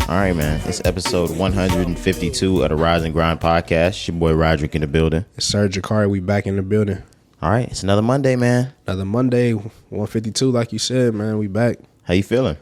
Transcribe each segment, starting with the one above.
All right, man. It's episode 152 of the Rise and Grind podcast. It's your boy Roderick in the building. It's Roderick Cari. We back in the building. All right, it's another Monday, man. Another Monday, 152, like you said, man. We back. How you feeling?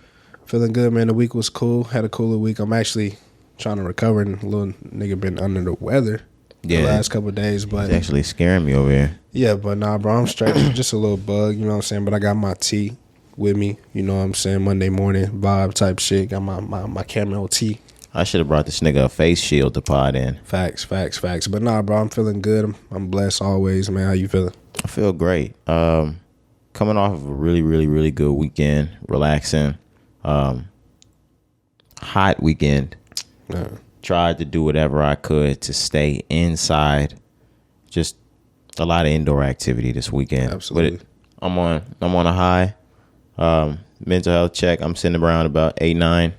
Feeling good, man. The week was cool. Had a cooler week. I'm actually trying to recover. And a little nigga been under the weather the last couple of days. But it's actually scaring me over here. Yeah, but nah, bro. I'm straight. Just a little bug, you know what I'm saying? But I got my tea with me, you know what I'm saying? Monday morning vibe type shit. Got my camel tea. I should have brought this nigga a face shield to pod in. Facts. But nah, bro, I'm feeling good. I'm blessed always, man. How you feeling? I feel great. Coming off of a really good weekend. Relaxing. Hot weekend. Tried to do whatever I could to stay inside. Just a lot of indoor activity this weekend. Absolutely. But I'm on a high. Mental health check. I'm sitting around about 8-9.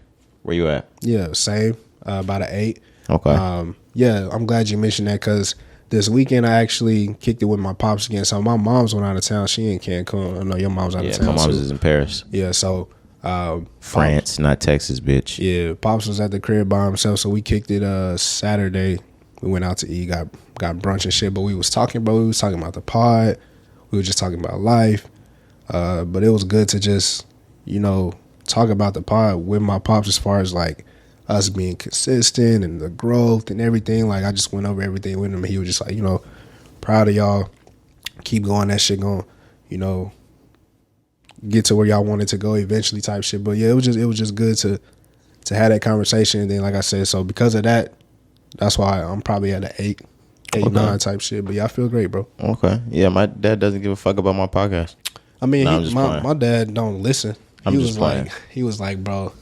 Where you at? Yeah, same. About an 8. Okay. Yeah, I'm glad you mentioned that because this weekend I actually kicked it with my pops again. So my mom's went out of town. She in Cancun. I know your mom's out of town. My mom's is in Paris. Yeah, so France, Pops, not Texas, bitch. Yeah, Pops was at the crib by himself, so we kicked it Saturday. We went out to eat, got brunch and shit. But we was talking, bro. We was talking about the pod. We were just talking about life. But it was good to just, you know, talk about the pod with my pops as far as like us being consistent and the growth and everything. Like I just went over everything with him and he was just like, you know, proud of y'all. Keep going, that shit going, you know, get to where y'all wanted to go eventually type shit. But yeah, it was just good to have that conversation. And then like I said, so because of that, that's why I'm probably at an 8, 9 type shit. But yeah, I feel great, bro. Okay. Yeah, my dad doesn't give a fuck about my podcast. I mean, my dad don't listen. He was like, bro,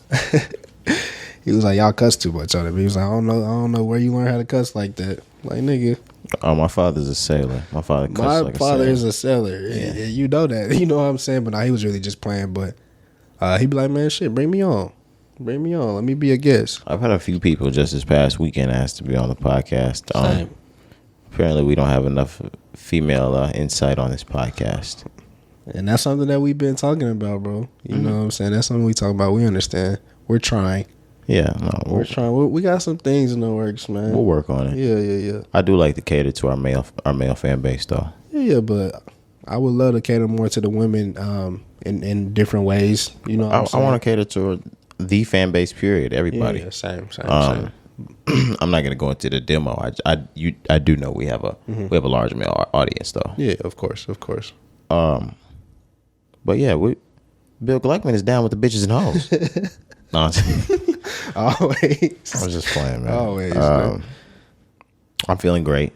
he was like, y'all cuss too much on it. He was like, I don't know where you learn how to cuss like that. Like, nigga. Oh, my father's a sailor. My father cusses like a sailor. My father is a sailor. Yeah. You know that. You know what I'm saying? But nah, he was really just playing. But he'd be like, man, shit, bring me on. Let me be a guest. I've had a few people just this past weekend ask to be on the podcast. Same. Apparently, we don't have enough female insight on this podcast. And that's something that we've been talking about, bro. You know what I'm saying? That's something we talk about. We understand. We're trying. Yeah, no, we're trying. We got some things in the works, man. We'll work on it. Yeah. I do like to cater to our male fan base, though. Yeah, but I would love to cater more to the women in different ways. You know, I want to cater to the fan base. Period. Everybody. Yeah, same. I'm not gonna go into the demo. I do know we have a large male audience, though. Yeah, of course. But yeah, Bill Gluckman is down with the bitches and hoes. No, always. I was just playing, man. Always. I'm feeling great.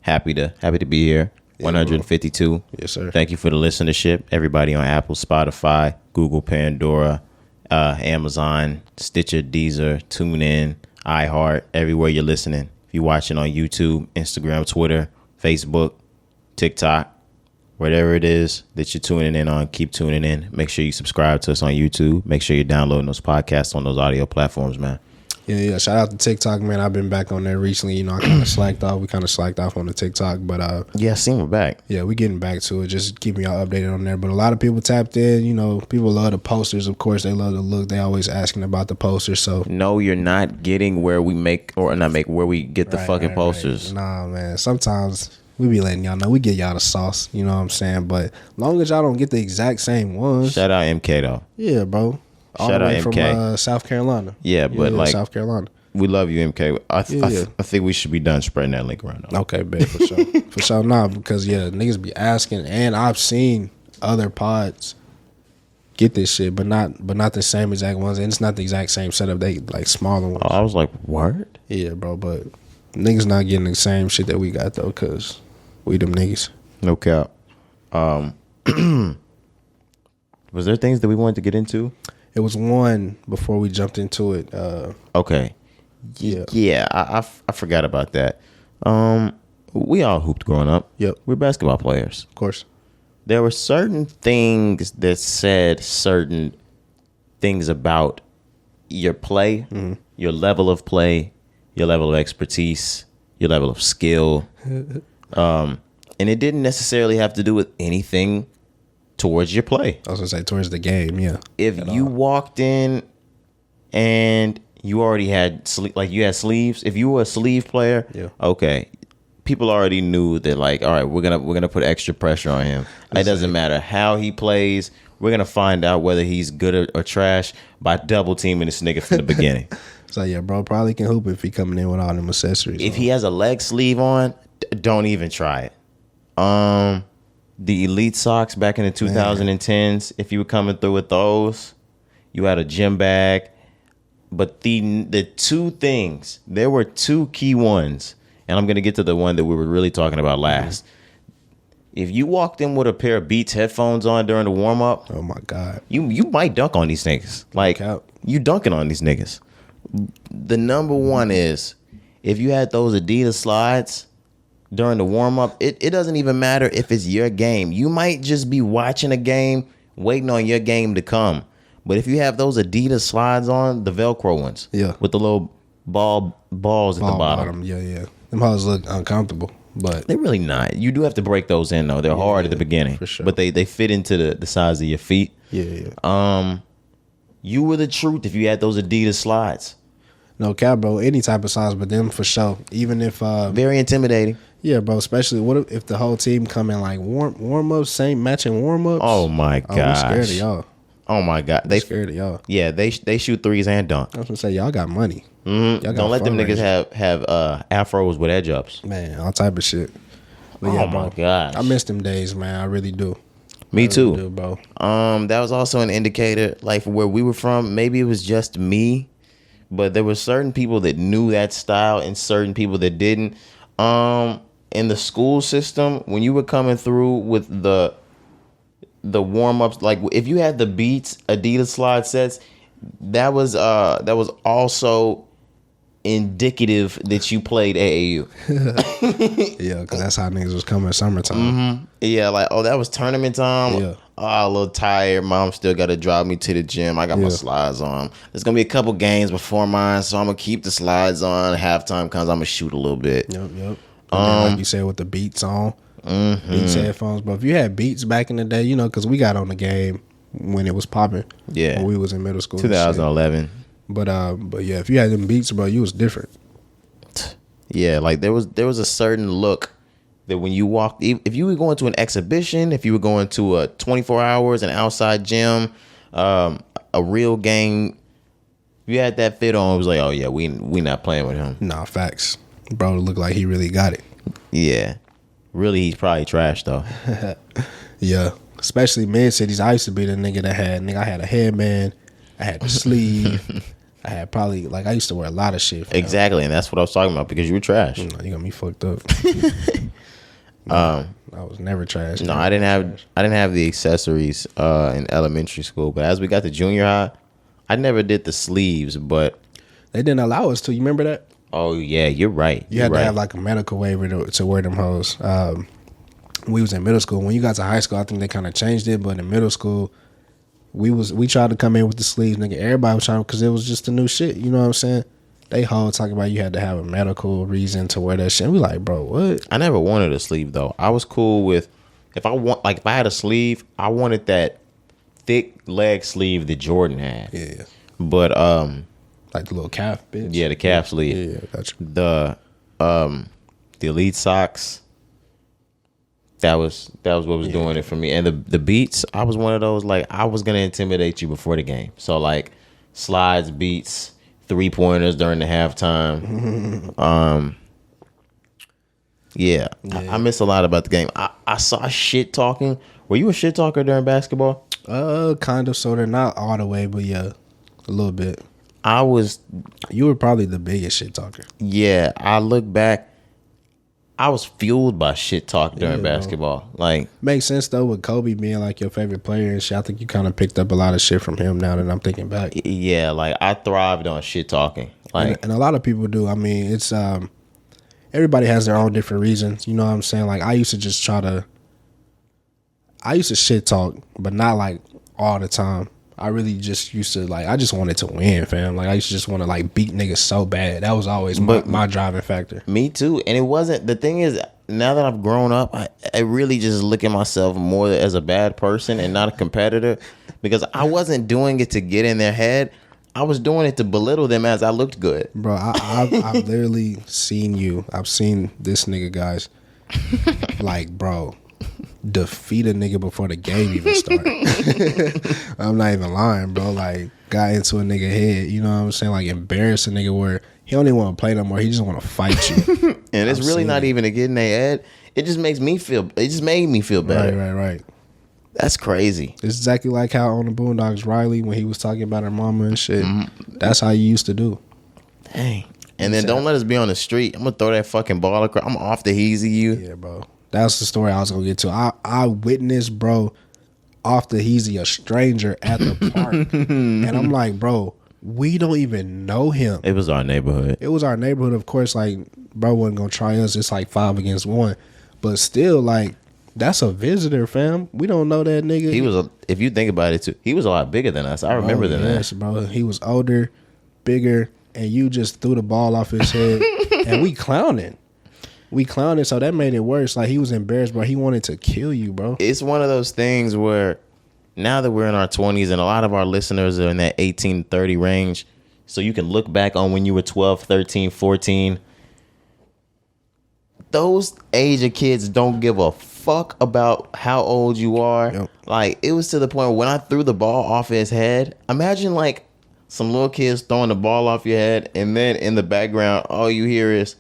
Happy to be here. Yeah, 152. Bro. Yes, sir. Thank you for the listenership. Everybody on Apple, Spotify, Google, Pandora, Amazon, Stitcher, Deezer, TuneIn, iHeart, everywhere you're listening. If you're watching on YouTube, Instagram, Twitter, Facebook, TikTok, whatever it is that you're tuning in on, keep tuning in. Make sure you subscribe to us on YouTube. Make sure you're downloading those podcasts on those audio platforms, man. Yeah. Shout out to TikTok, man. I've been back on there recently. You know, I kind of slacked off. We kind of slacked off on the TikTok, but yeah, I seen we're back. Yeah, we getting back to it. Just keeping y'all updated on there. But a lot of people tapped in. You know, people love the posters. Of course, they love the look. They always asking about the posters. So no, you're not getting where we get the fucking posters. Right. Nah, man. Sometimes we be letting y'all know. We get y'all the sauce. You know what I'm saying? But long as y'all don't get the exact same ones. Shout out MK though. Yeah, bro. Shout out MK from South Carolina. Yeah, but like South Carolina. We love you, MK. I think we should be done spreading that link around. Okay, babe, for sure. For sure, nah, because niggas be asking, and I've seen other pods get this shit, but not the same exact ones, and it's not the exact same setup. They like smaller ones. Oh, I was like, word? Yeah, bro, but niggas not getting the same shit that we got though, cause we them niggas. No cap. Was there things that we wanted to get into? It was one before we jumped into it. Okay. Yeah. I forgot about that. We all hooped growing up. Yep. We're basketball players. Of course. There were certain things that said certain things about your play, your level of play, your level of expertise, your level of skill. And it didn't necessarily have to do with anything towards your play. I was going to say towards the game, yeah. If you walked in and you already had you had sleeves. If you were a sleeve player, okay, people already knew that all right, we're gonna put extra pressure on him. It doesn't matter how he plays. We're gonna find out whether he's good or trash by double teaming this nigga from the beginning. So yeah, bro, probably can hoop if he coming in with all them accessories. If he has a leg sleeve on, don't even try it. The Elite socks back in the 2010s, if you were coming through with those, you had a gym bag. But the two things, there were two key ones, and I'm gonna get to the one that we were really talking about last. If you walked in with a pair of Beats headphones on during the warm up, oh my God, you might dunk on these niggas. Like you dunking on these niggas. The number one is if you had those Adidas slides during the warm up, it doesn't even matter if it's your game. You might just be watching a game, waiting on your game to come. But if you have those Adidas slides on, the Velcro ones, with the little balls at the bottom, yeah, them hoes look uncomfortable, but they're really not. You do have to break those in though. They're hard at the beginning, for sure. But they fit into the size of your feet. Yeah. You were the truth if you had those Adidas slides. No cap, bro. Any type of size, but them for sure. Even if very intimidating. Yeah, bro. Especially what if the whole team come in like warm ups, same matching warm ups? Oh my gosh. I'm scared of y'all. Oh my God, they scared of y'all. Yeah, they shoot threes and dunk. I was gonna say y'all got money. Mm-hmm. Y'all don't let them niggas have afros with edge ups. Man, all type of shit. But oh yeah, my bro, gosh, I miss them days, man. I really do. Me too, do, bro. That was also an indicator, like where we were from. Maybe it was just me, but there were certain people that knew that style and certain people that didn't. In the school system, when you were coming through with the warm-ups, like if you had the Beats Adidas slide sets, that was also indicative that you played AAU. Yeah, because that's how niggas was coming summertime. Mm-hmm. Yeah, like, oh, that was tournament time. Yeah. Oh, a little tired. Mom still got to drive me to the gym. I got my slides on. There's going to be a couple games before mine, so I'm going to keep the slides on. Halftime comes, I'm going to shoot a little bit. Yep. Like you said, with the Beats on. Beats headphones. But if you had Beats back in the day, you know, because we got on the game when it was popping. Yeah. When we was in middle school. 2011. But yeah, if you had them Beats, bro, you was different. Yeah, like there was a certain look that when you walked, if you were going to an exhibition, if you were going to a 24 hours, an outside gym, a real game, if you had that fit on, it was like, oh yeah, we not playing with him. Nah, facts. Bro, look like he really got it. Yeah. Really, he's probably trash though. Yeah. Especially mid cities. I used to be the nigga that I had a headband, I had the sleeve, I had probably I used to wear a lot of shit. Exactly, and that's what I was talking about because you were trash. You got me fucked up. I was never trash. No, I didn't have the accessories in elementary school, but as we got to junior high, I never did the sleeves, but they didn't allow us to. You remember that? Oh yeah, you're right. You had to have like a medical waiver to wear them hoes. We was in middle school. When you got to high school, I think they kind of changed it. But in middle school, we tried to come in with the sleeves, nigga. Everybody was trying because it was just the new shit. You know what I'm saying? They whole talking about you had to have a medical reason to wear that shit. We like, bro, what? I never wanted a sleeve though. I was cool with if I had a sleeve, I wanted that thick leg sleeve that Jordan had. Yeah. But like the little calf bitch. Yeah, the calf sleeve. Yeah, gotcha. The Elite socks. That was what was doing it for me. And the Beats, I was one of those, like, I was gonna intimidate you before the game. So like slides, Beats, 3-pointers during the halftime. I miss a lot about the game. I saw shit talking. Were you a shit talker during basketball? Kind of, sort of, not all the way, but yeah, a little bit. You were probably the biggest shit talker. Yeah, I look back, I was fueled by shit talk during basketball. Like, makes sense though with Kobe being like your favorite player and shit. I think you kind of picked up a lot of shit from him now that I'm thinking back. Yeah, like I thrived on shit talking. Like, and a lot of people do. I mean, it's everybody has their own different reasons. You know what I'm saying? Like I used to shit talk, but not like all the time. I really just used to I just wanted to win, fam. Like I used to just want to beat niggas so bad. That was always my driving factor. Me too. And it wasn't, the thing is, now that I've grown up, I really just look at myself more as a bad person and not a competitor because I wasn't doing it to get in their head. I was doing it to belittle them as I looked good. Bro, I've literally seen you. I've seen this nigga, guys. Like, bro, defeat a nigga before the game even started. I'm not even lying, bro. Like, got into a nigga head. You know what I'm saying? Like, embarrass a nigga where he don't even want to play no more. He just want to fight you. And it's really not even to get in their head. It just makes me feel. It just made me feel better. Right. That's crazy. It's exactly like how on the Boondocks, Riley, when he was talking about her mama and shit. That's how you used to do. Dang. And then don't let us be on the street. I'm gonna throw that fucking ball across. I'm off the heezy you. Yeah, bro. That's the story I was gonna get to. I witnessed, bro, off the heezy, a stranger at the park. And I'm like, bro, we don't even know him. It was our neighborhood. It was our neighborhood, of course. Like, bro wasn't gonna try us. It's like 5 against 1. But still, like, that's a visitor, fam. We don't know that nigga. He was, if you think about it too, he was a lot bigger than us. I remember that. Yes, bro. He was older, bigger, and you just threw the ball off his head. And we clowning. So that made it worse. Like, he was embarrassed, bro. He wanted to kill you, bro. It's one of those things where now that we're in our 20s and a lot of our listeners are in that 18 to 30 range, so you can look back on when you were 12, 13, 14. Those age of kids don't give a fuck about how old you are. Yep. Like, it was to the point where when I threw the ball off his head, imagine like some little kids throwing the ball off your head, and then in the background, all you hear is,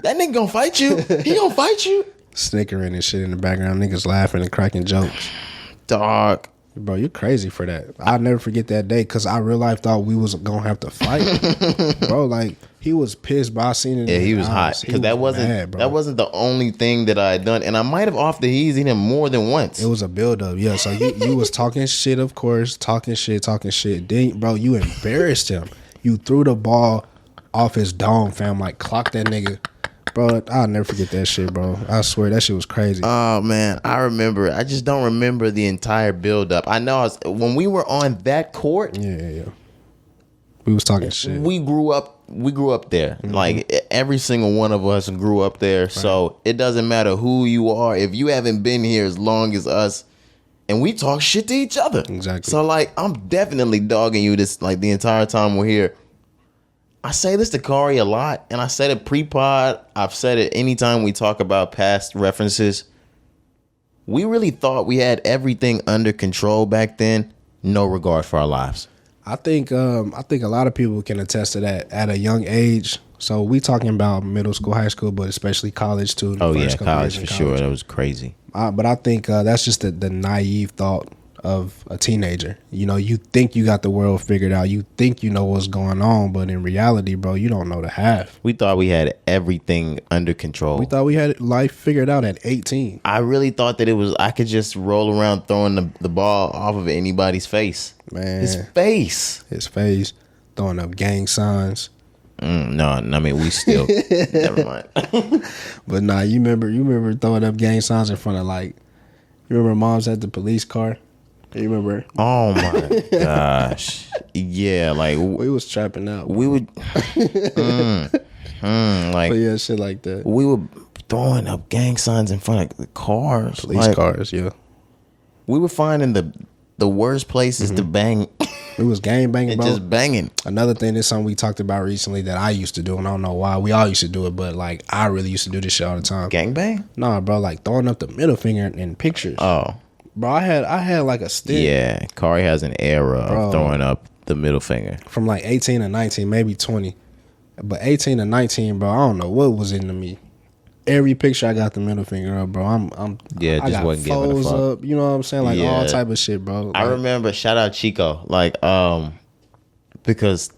that nigga gonna fight you? He gonna fight you? Snickering and shit in the background. Niggas laughing and cracking jokes. Dog. Bro, you're crazy for that. I'll never forget that day because I real life thought we was gonna have to fight. Bro, like, he was pissed, bro. I seen it. Yeah, he was hot because that wasn't the only thing that I had done, and I might have off the heezy him more than once. It was a build up, yeah. So you was talking shit, of course, talking shit. Then, bro, you embarrassed him. You threw the ball off his dome, fam. Like, clocked that nigga. Bro, I'll never forget that shit, bro. I swear, that shit was crazy. Oh, man. I remember. I just don't remember the entire build-up. I know when we were on that court. Yeah. We was talking shit. We grew up there. Mm-hmm. Like, every single one of us grew up there. Right. So, it doesn't matter who you are. If you haven't been here as long as us, and we talk shit to each other. Exactly. So, like, I'm definitely dogging you this, like, the entire time we're here. I say this to Cari a lot, and I said it pre-pod. I've said it anytime we talk about past references. We really thought we had everything under control back then. No regard for our lives. I think a lot of people can attest to that at a young age. So we talking about middle school, high school, but especially college too. Oh yeah, college for sure. That was crazy. But I think that's just the naive thought of a teenager. You know, you think you got the world figured out. You think you know what's going on, but in reality, bro, you don't know the half. We thought we had everything under control. We thought we had life figured out at 18. I really thought that I could just roll around throwing the ball off of anybody's face. Man. His face. Throwing up gang signs. No, I mean, we still, never mind. But nah, you remember throwing up gang signs in front of, like, you remember moms at the police car? You remember? Oh my gosh. Yeah, like we was trapping out. We would like, but yeah, shit like that. We were throwing up gang signs in front of the cars. Police cars, yeah. We were finding the worst places to bang. It was gang banging, bro. Just banging. Another thing is something we talked about recently that I used to do, and I don't know why. We all used to do it, but like I really used to do this shit all the time. Gang bang? Nah, bro, like throwing up the middle finger in pictures. Oh. Bro, I had like a stick. Yeah, Cari has an era of throwing up the middle finger. From like 18 to 19, maybe 20. But 18 to 19, bro, I don't know what was into me. Every picture I got the middle finger up, bro. I just wasn't giving a fuck. Up, you know what I'm saying? Like all type of shit, bro. Like, I remember, shout out Chico, like, because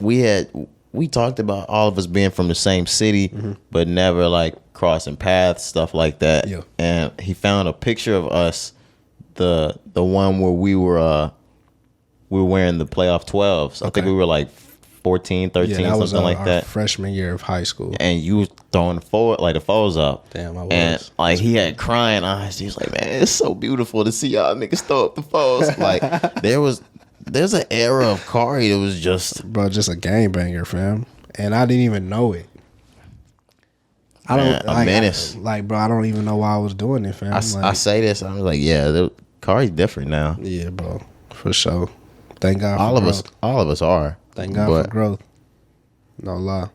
we talked about all of us being from the same city, but never like crossing paths, stuff like that. Yeah. And he found a picture of us, the one where we were wearing the playoff 12s. I think we were like 14, 13, something like that. Freshman year of high school. And you was throwing the foes up. Damn, I was. And like he had crying eyes. He was like, man, it's so beautiful to see y'all niggas throw up the foes. Like there's an era of Cari that was just a gangbanger, fam. And I didn't even know it. A menace. Bro, I don't even know why I was doing it, fam. I say this, I was like, yeah, Cari's different now. Yeah, bro, for sure. Thank God all for of growth. us, all of us are. Thank God But for growth. No lie.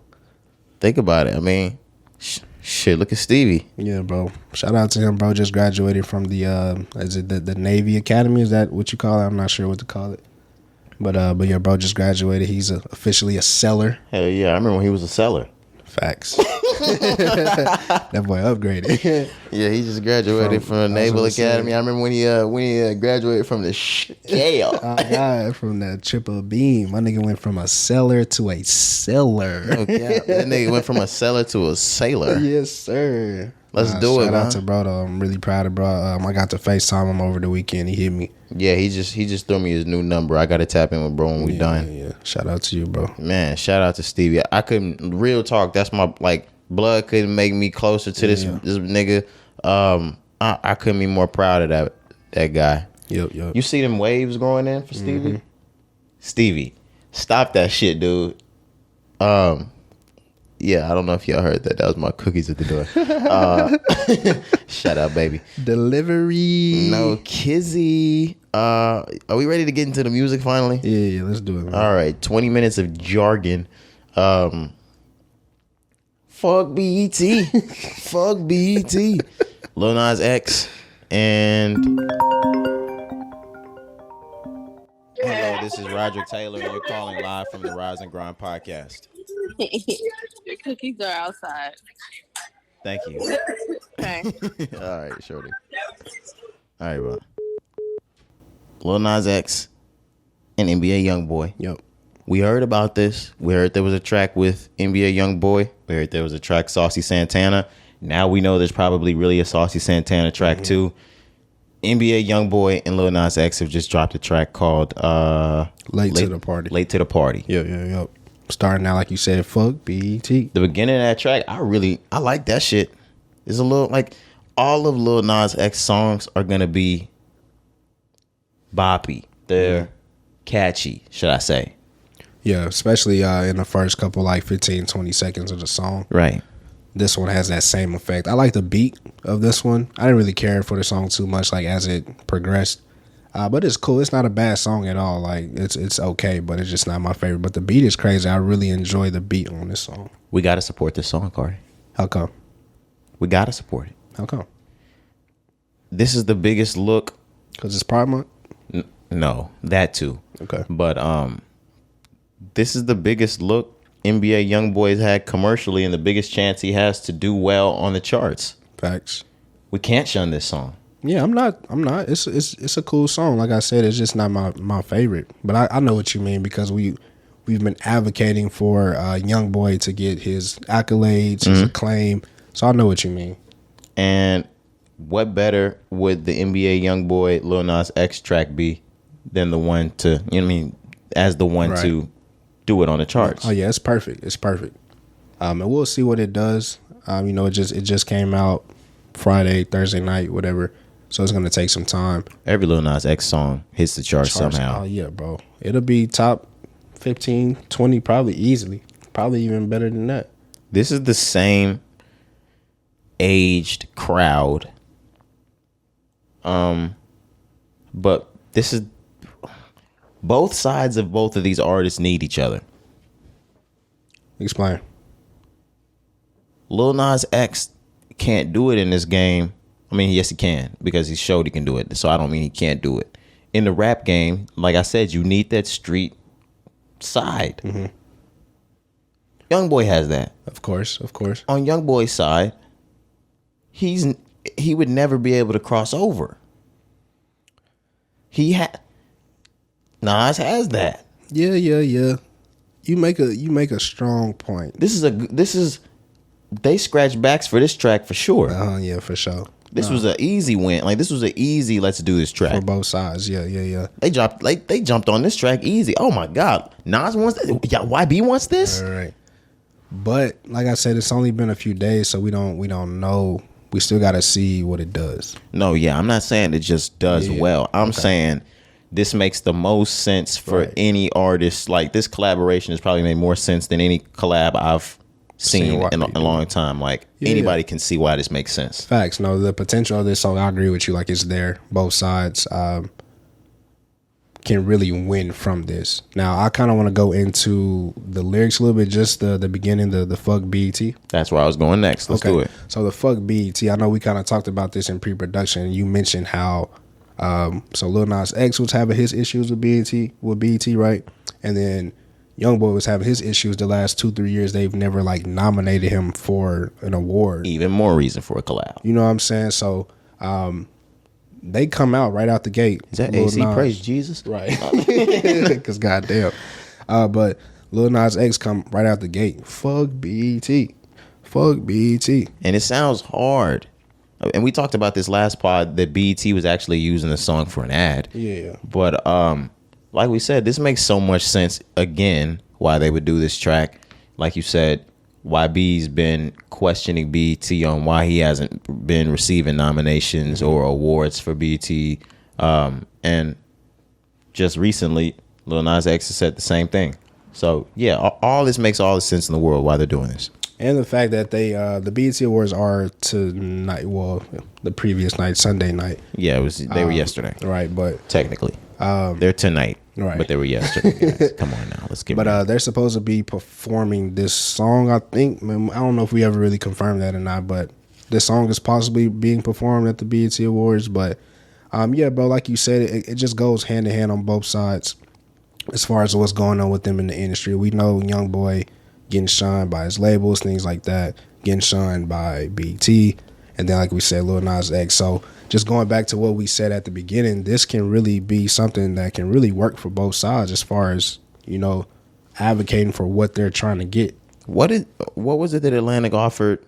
think about it. I mean, shit. Look at Stevie. Yeah, bro. Shout out to him, bro. Just graduated from the is it the Navy Academy? Is that what you call it? I'm not sure what to call it. But yeah, bro just graduated. He's officially a seller. Hell yeah, I remember when he was a seller. Facts. That boy upgraded. Yeah, he just graduated from the Naval Academy. I remember when he graduated from the scale. Oh God, from that triple beam, my nigga went from a seller to a seller. Okay, that nigga went from a seller to a sailor. Yes, sir. Let's do it, Shout man. out to bro, though. I'm really proud of bro. I got to FaceTime him over the weekend. He hit me. Yeah, he just threw me his new number. I got to tap in with bro when we done. Yeah. Shout out to you, bro. Man, shout out to Stevie. I couldn't real talk. That's my blood couldn't make me closer to this nigga. I couldn't be more proud of that guy. Yep. You see them waves growing in for Stevie? Stevie, stop that shit, dude. Yeah, I don't know if y'all heard that. That was my cookies at the door. Shout out, baby. Delivery. No kizzy. Are we ready to get into the music finally? Yeah, let's do it, man. All right, 20 minutes of jargon. Fuck BET. Fuck BET. Lil Nas X and... Hello, this is Roderick Taylor, and you're calling live from the Rise and Grind podcast. Your cookies are outside. Thank you. Okay. All right, shorty. All right, bro. Lil Nas X and NBA Youngboy. Yep. We heard about this. We heard there was a track with NBA Youngboy. We heard there was a track Saucy Santana. Now we know there's probably really a Saucy Santana track too. NBA Youngboy and Lil Nas X have just dropped a track called Late to the Party. Late to the Party. Yep. Starting out, like you said, fuck BET. The beginning of that track, I like that shit. It's a little like all of Lil Nas X songs are gonna be boppy. They're catchy, should I say. Yeah, especially in the first couple, 15, 20 seconds of the song. Right. This one has that same effect. I like the beat of this one. I didn't really care for the song too much, as it progressed. But it's cool. It's not a bad song at all. It's okay, but it's just not my favorite. But the beat is crazy. I really enjoy the beat on this song. We gotta support this song, Cari. How come? We gotta support it. How come? This is the biggest look. Because it's Pride Month? No, that too. Okay. But this is the biggest look NBA Youngboy's had commercially, and the biggest chance he has to do well on the charts. Facts. We can't shun this song. Yeah, I'm not. It's a cool song. Like I said, it's just not my favorite. But I know what you mean, because we've been advocating for Youngboy to get his accolades, his acclaim. So I know what you mean. And what better would the NBA Youngboy Lil Nas X track be than the one to, as the one to do it on the charts? Oh yeah, it's perfect. It's perfect. And we'll see what it does. It just came out Friday, Thursday night, whatever. So it's gonna take some time. Every Lil Nas X song hits the charts somehow. Oh yeah, bro. It'll be top 15, 20, probably easily. Probably even better than that. This is the same aged crowd. But this is both sides of both of these artists need each other. Explain. Lil Nas X can't do it in this game. I mean, yes, he can, because he showed he can do it. So I don't mean he can't do it. In the rap game, like I said, you need that street side. Mm-hmm. Youngboy has that. Of course. On Youngboy's side, he would never be able to cross over. Nas has that. Yeah. You make a strong point. They scratch backs for this track for sure. Yeah, for sure. This was an easy win. This was an easy let's do this track. For both sides. Yeah. They jumped on this track easy. Oh my God. Nas wants this. Yeah, YB wants this. All right. But like I said, it's only been a few days, so we don't know. We still gotta see what it does. No, yeah. I'm not saying it just does well. I'm saying this makes the most sense for any artist. This collaboration has probably made more sense than any collab I've seen in a long time. Anybody can see why this makes sense. Facts. No, the potential of this song, I agree with you. It's there, both sides. can really win from this. Now, I kind of want to go into the lyrics a little bit, just the beginning, the fuck BET. That's where I was going next. Let's do it. So the fuck BET, I know we kind of talked about this in pre-production. You mentioned how, so Lil Nas X was having his issues with BET, right? And then Youngboy was having his issues the last 2-3 years. They've never like nominated him for an award. Even more reason for a collab. You know what I'm saying? So, they come out right out the gate. Is that AC Praise Jesus? Right. Because goddamn. But Lil Nas X come right out the gate. Fuck BET. Fuck BET. And it sounds hard. And we talked about this last pod that BET was actually using the song for an ad. Yeah. But like we said, this makes so much sense, again, why they would do this track. Like you said, YB's been questioning BET on why he hasn't been receiving nominations or awards for BET. And just recently, Lil Nas X has said the same thing. So, yeah, all this makes all the sense in the world why they're doing this. And the fact that they the BET Awards are tonight, well, the previous night, Sunday night. Yeah, they were yesterday. Right, but technically. They're tonight. Right. But they were yesterday. Guys. Come on now. Let's get But they're supposed to be performing this song, I think. I don't know if we ever really confirmed that or not, but this song is possibly being performed at the BET Awards. But yeah, bro, like you said, it just goes hand in hand on both sides as far as what's going on with them in the industry. We know Youngboy getting shunned by his labels, things like that, getting shunned by BET. And then, like we said, Lil Nas X. So just going back to what we said at the beginning, this can really be something that can really work for both sides as far as, you know, advocating for what they're trying to get. What was it that Atlantic offered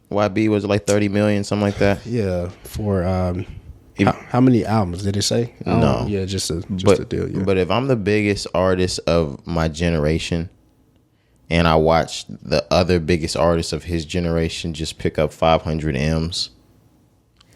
YB? Was it like 30 million, something like that? Yeah, for how many albums did it say? No. Yeah, just a deal. Yeah. But if I'm the biggest artist of my generation and I watch the other biggest artists of his generation just pick up 500 M's,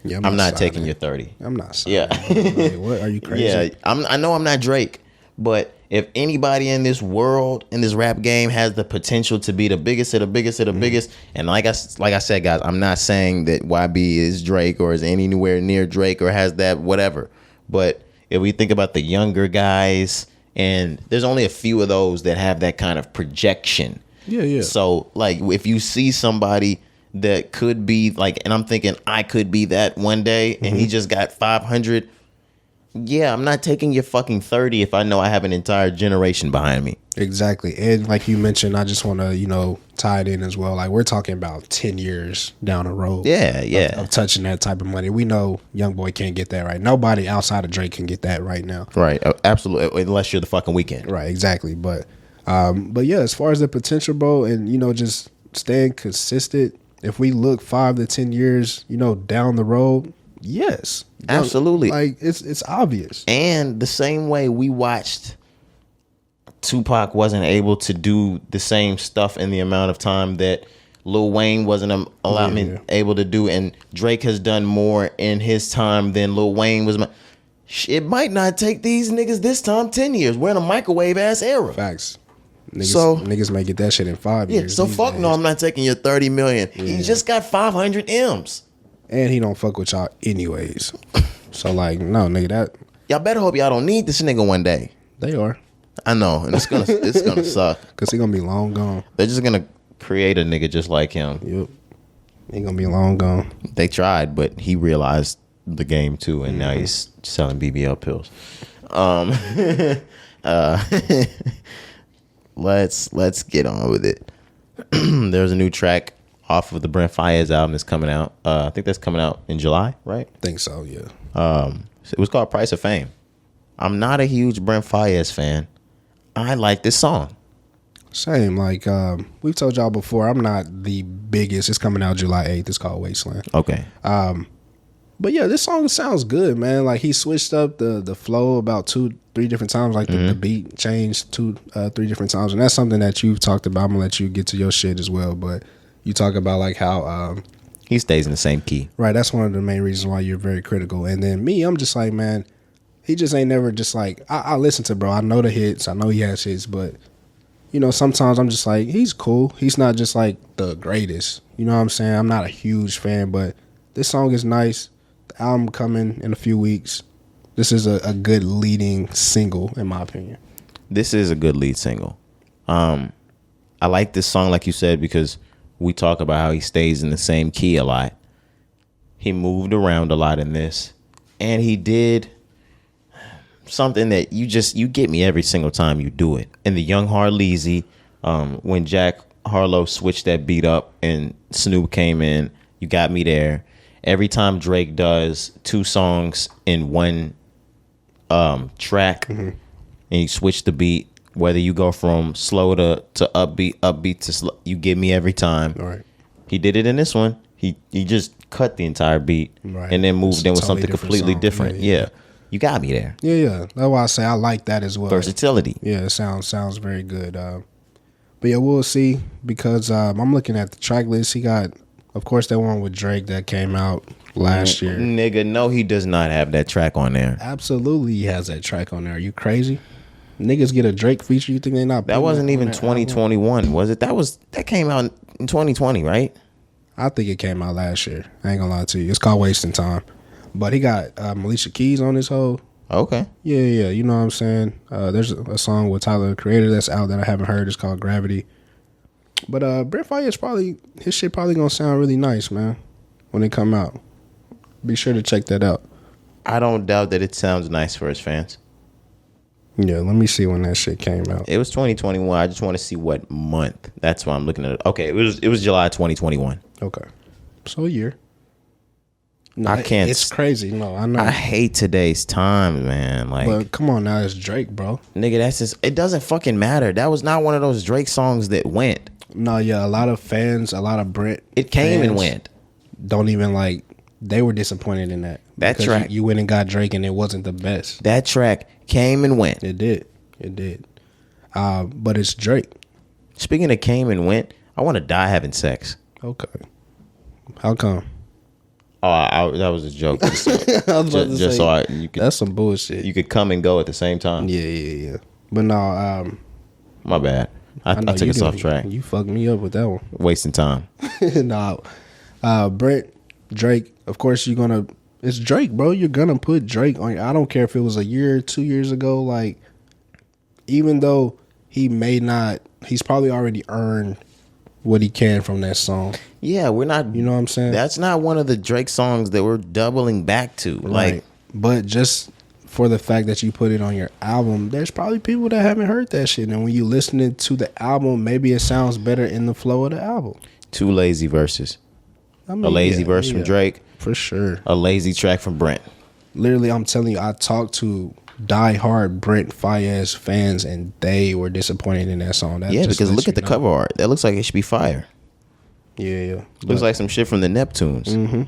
yeah, I'm not taking your 30. I'm not. Yeah. Like, what, are you crazy? Yeah, I know I'm not Drake, but if anybody in this world, in this rap game, has the potential to be the biggest of the biggest of the biggest, and like I said, guys, I'm not saying that YB is Drake or is anywhere near Drake or has that whatever, but if we think about the younger guys, and there's only a few of those that have that kind of projection. Yeah. So, like, if you see somebody that could be like, and I'm thinking I could be that one day, and he just got 500. Yeah, I'm not taking your fucking 30 if I know I have an entire generation behind me. Exactly. And like you mentioned, I just want to, tie it in as well. Like, we're talking about 10 years down the road. Yeah. Of touching that type of money. We know Youngboy can't get that right. Nobody outside of Drake can get that right now. Right. Absolutely. Unless you're the fucking Weeknd. Right. Exactly. But yeah, as far as the potential, bro, and, just staying consistent, if we look 5 to 10 years, down the road, yes. Absolutely. Like, it's obvious. And the same way we watched Tupac wasn't able to do the same stuff in the amount of time that Lil Wayne wasn't able to do, and Drake has done more in his time than Lil Wayne was. It might not take these niggas this time 10 years. We're in a microwave ass era. Facts. Niggas may get that shit in 5 years. So fuck days. No, I'm not taking your 30 million. Yeah. He just got 500 M's. And he don't fuck with y'all anyways. So like, no, nigga, that y'all better hope y'all don't need this nigga one day. They are. I know, and it's gonna suck. Cause he gonna be long gone. They're just gonna create a nigga just like him. Yep. He gonna be long gone. They tried, but he realized the game too, and now he's selling BBL pills. Let's get on with it. There's a new track off of the Brent Faiyaz album that's coming out. I think that's coming out in July, right? Think so, yeah. It was called Price of Fame. I'm not a huge Brent Faiyaz fan. I like this song. Same. Like, we've told y'all before, I'm not the biggest. It's coming out July 8th. It's called Wasteland. Okay. But yeah, this song sounds good, man. Like, he switched up the flow about 2-3 different times. Like, the beat changed 2-3 different times. And that's something that you've talked about. I'm going to let you get to your shit as well. But you talk about, like, how... he stays in the same key. Right. That's one of the main reasons why you're very critical. And then me, I'm just like, man, he just ain't never just like... I listen to bro. I know the hits. I know he has hits. But, sometimes I'm just like, he's cool. He's not just, like, the greatest. You know what I'm saying? I'm not a huge fan. But this song is nice. The album coming in a few weeks. This is a good leading single, in my opinion. This is a good lead single. I like this song, like you said, because we talk about how he stays in the same key a lot. He moved around a lot in this, and he did something that you get me every single time you do it. In the Young Harleezy, when Jack Harlow switched that beat up and Snoop came in, you got me there. Every time Drake does two songs in one track, and you switch the beat, whether you go from slow to upbeat to slow, you get me every time. All right. He did it in this one. He just cut the entire beat, right, and then moved in with totally something completely song. different. Yeah. You got me there. Yeah. That's why I say I like that as well. Versatility. Yeah, it sounds very good. But yeah, we'll see, because I'm looking at the track list. He got, of course, that one with Drake that came out last year. Nigga, no, he does not have that track on there. Absolutely, he has that track on there. Are you crazy? Niggas get a Drake feature. You think they not? That wasn't even 2021, was it? That came out in 2020, right? I think it came out last year. I ain't gonna lie to you. It's called Wasting Time. But he got Alicia Keys on this whole. Okay. Yeah. You know what I'm saying? There's a song with Tyler, the Creator, that's out that I haven't heard. It's called Gravity. But Brent Faiyaz his shit probably gonna sound really nice, man, when it come out. Be sure to check that out. I don't doubt that it sounds nice for his fans. Yeah, let me see when that shit came out. It was 2021. I just want to see what month. That's why I'm looking at it. Okay, it was July 2021. Okay. So a year. No, I can't. It's crazy. No, I know. I hate today's time, man. Like, but come on now, it's Drake, bro. nigga, that's just. It doesn't fucking matter. That was not one of those Drake songs that went. No, yeah, a lot of fans, a lot of Brent. It came fans and went. Don't even like. They were disappointed in that. That because track. You went and got Drake, and it wasn't the best. That track came and went. It did. But it's Drake. Speaking of came and went, I want to die having sex. Okay. How come? Oh, that was a joke. I was about to say, so you could that's some bullshit. you could come and go at the same time. Yeah. But no, My bad. I know took you us off did- track. You fucked me up with that one. Wasting time. No, Brent, Drake. Of course, it's Drake, bro. You're gonna put Drake on. I don't care if it was a year, 2 years ago. Like, even though he may not, he's probably already earned what he can from that song. Yeah, we're not. You know what I'm saying? That's not one of the Drake songs that we're doubling back to. Like, Right. But just for the fact that you put it on your album, there's probably people that haven't heard that shit. And when you listening to the album, maybe it sounds better in the flow of the album. two lazy verses. I mean, A lazy verse from Drake. For sure. A lazy track from Brent. Literally, I'm telling you, I talked to diehard Brent Faiyaz fans, and they were disappointed in that song. That Yeah, just because lets look you at the know. cover art. That looks like it should be fire. Yeah. Looks like some shit from the Neptunes. Mm-hmm.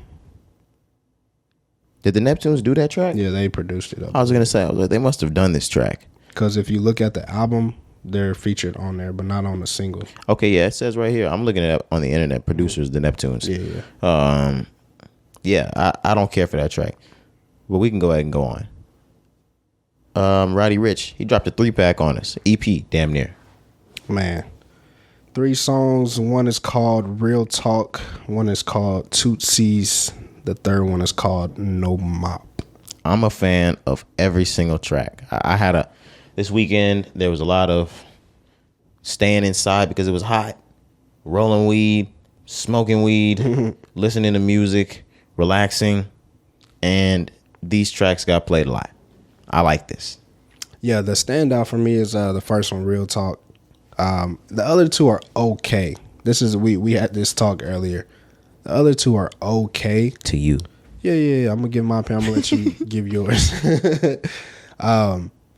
Did the Neptunes do that track? Yeah, they produced it. I was gonna say, I was like, they must have done this track. Because if you look at the album, they're featured on there, but not on the single. Okay, yeah, it says right here. I'm looking at it on the internet. Producers, the Neptunes. Yeah. Yeah, I don't care for that track, but we can go ahead and go on. Roddy Ricch, he dropped a 3-pack on us, EP, damn near. Man. 3 songs. One is called Real Talk. One is called Tootsies. The third one is called No Mop. I'm a fan of every single track. I had this weekend, there was a lot of staying inside because it was hot, rolling weed, smoking weed, listening to music, relaxing, and these tracks got played a lot. I like this. Yeah, the standout for me is the first one, Real Talk. The other two are okay. This is we had this talk earlier. The other two are okay. To you. Yeah. I'm gonna give my opinion. I'm gonna let you give yours.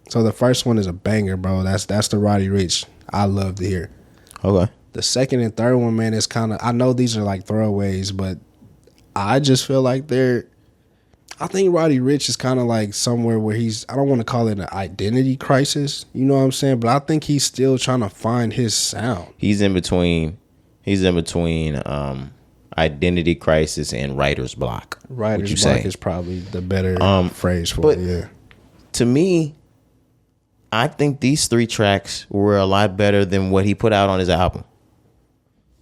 So the first one is a banger, bro. That's the Roddy Ricch I love to hear. Okay. The second and third one, man, is kind of, I know these are like throwaways, but I just feel like I think Roddy Ricch is kind of like somewhere where I don't want to call it an identity crisis, you know what I'm saying? But I think he's still trying to find his sound. He's in between identity crisis and writer's block. Writer's block is probably the better phrase for it, yeah. To me, I think these 3 tracks were a lot better than what he put out on his album.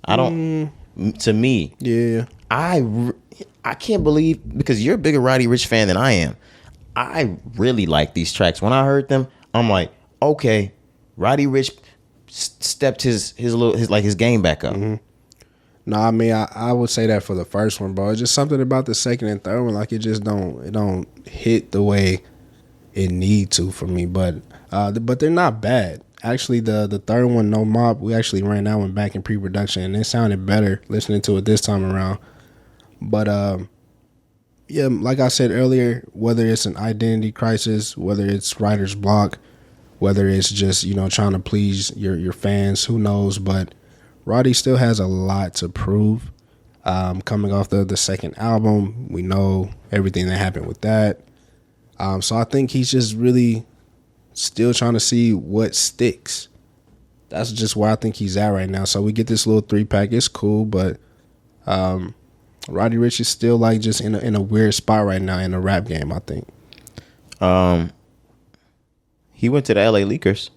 To me, Yeah. I can't believe, because you're a bigger Roddy Ricch fan than I am. I really like these tracks. When I heard them, I'm like, okay, Roddy Ricch stepped his game back up. Mm-hmm. No, I mean I would say that for the first one, bro. It's just something about the second and third one, like it just don't hit the way it need to for me. But they're not bad. Actually, the third one, No Mob, we actually ran that one back in pre-production, and it sounded better listening to it this time around. But yeah, like I said earlier, whether it's an identity crisis, whether it's writer's block, whether it's just, you know, trying to please your fans, who knows? But Roddy still has a lot to prove. Coming off the second album, we know everything that happened with that. So I think he's just really still trying to see what sticks. That's just where I think he's at right now. So we get this little 3-pack. It's cool, but Roddy Ricch is still like just in a weird spot right now in the rap game, I think. He went to the LA Leakers.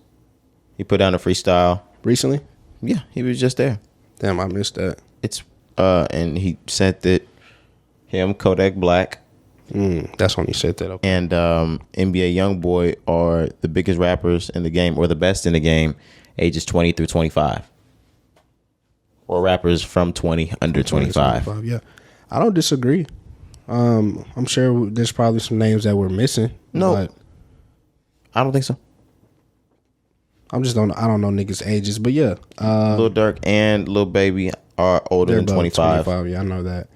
He put down a freestyle. Recently? Yeah, he was just there. Damn, I missed that. It's and he sent it him, Kodak Black. That's when he said that. Okay. And NBA Youngboy are the biggest rappers in the game, or the best in the game, ages 20 through 25. Or rappers from 20 under 25. Yeah. I don't disagree. I'm sure there's probably some names that we're missing. No. But I don't think so. I don't know niggas' ages, but yeah. Lil Durk and Lil Baby are older than 25. Yeah, I know that.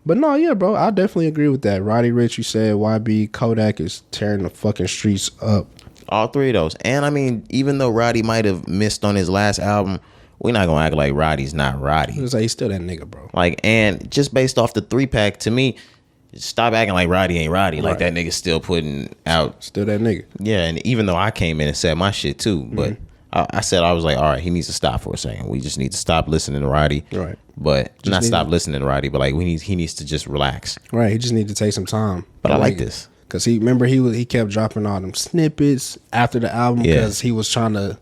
But no, yeah, bro, I definitely agree with that. Roddy Ricch, you said YB, Kodak is tearing the fucking streets up. All three of those. And I mean, even though Roddy might have missed on his last album, we're not gonna act like Roddy's not Roddy. He's still that nigga, bro. Like, and just based off the 3-pack, to me, stop acting like Roddy ain't Roddy. Like, that nigga's still putting out. Still that nigga. Yeah, and even though I came in and said my shit too, but I said, I was like, all right, he needs to stop for a second. We just need to stop listening to Roddy. Right. But just not stop listening to Roddy, but like he needs to just relax. Right. He just needs to take some time. But I like this. Because he kept dropping all them snippets after the album because he was trying to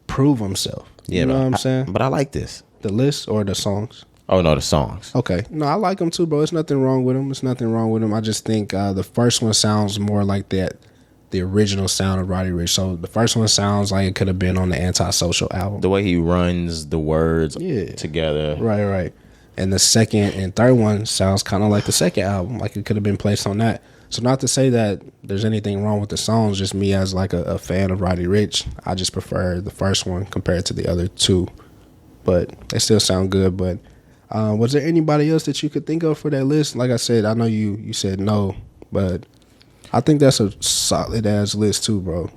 prove himself. Yeah, you know what I'm saying? But I like this. The list or the songs? Oh, no, the songs. Okay. No, I like them too, bro. There's nothing wrong with them. I just think the first one sounds more like the original sound of Roddy Ricch. So the first one sounds like it could have been on the Antisocial album. The way he runs the words together. Right. And the second and third one sounds kind of like the second album, like it could have been placed on that. So not to say that there's anything wrong with the songs, just me as like a fan of Roddy Ricch, I just prefer the first one compared to the other two. But they still sound good. But was there anybody else that you could think of for that list? Like I said, I know you said no, but I think that's a solid ass list too, bro.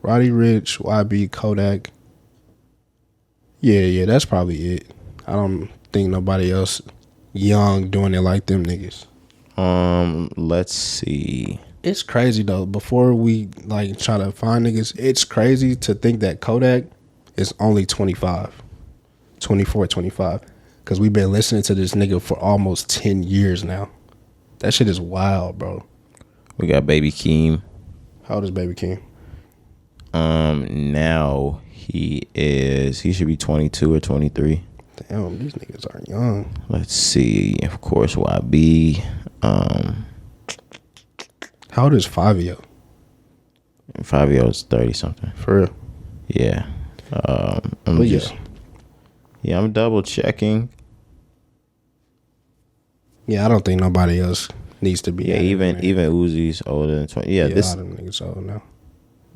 Roddy Ricch, YB, Kodak. Yeah, that's probably it. I don't think nobody else young doing it like them niggas. Let's see. It's crazy though. Before we like try to find niggas, it's crazy to think that Kodak is only 25, 24, 25. Because we've been listening to this nigga for almost 10 years now. That shit is wild, bro. We got Baby Keem. How old is Baby Keem? Now he should be 22 or 23. Damn, these niggas are young. Let's see. Of course, YB. How old is Fabio? Fabio's 30 something. For real? Yeah. I'm double checking. Yeah, I don't think nobody else needs to be. Yeah, even Uzi's older than 20. Yeah, a lot of them niggas old now.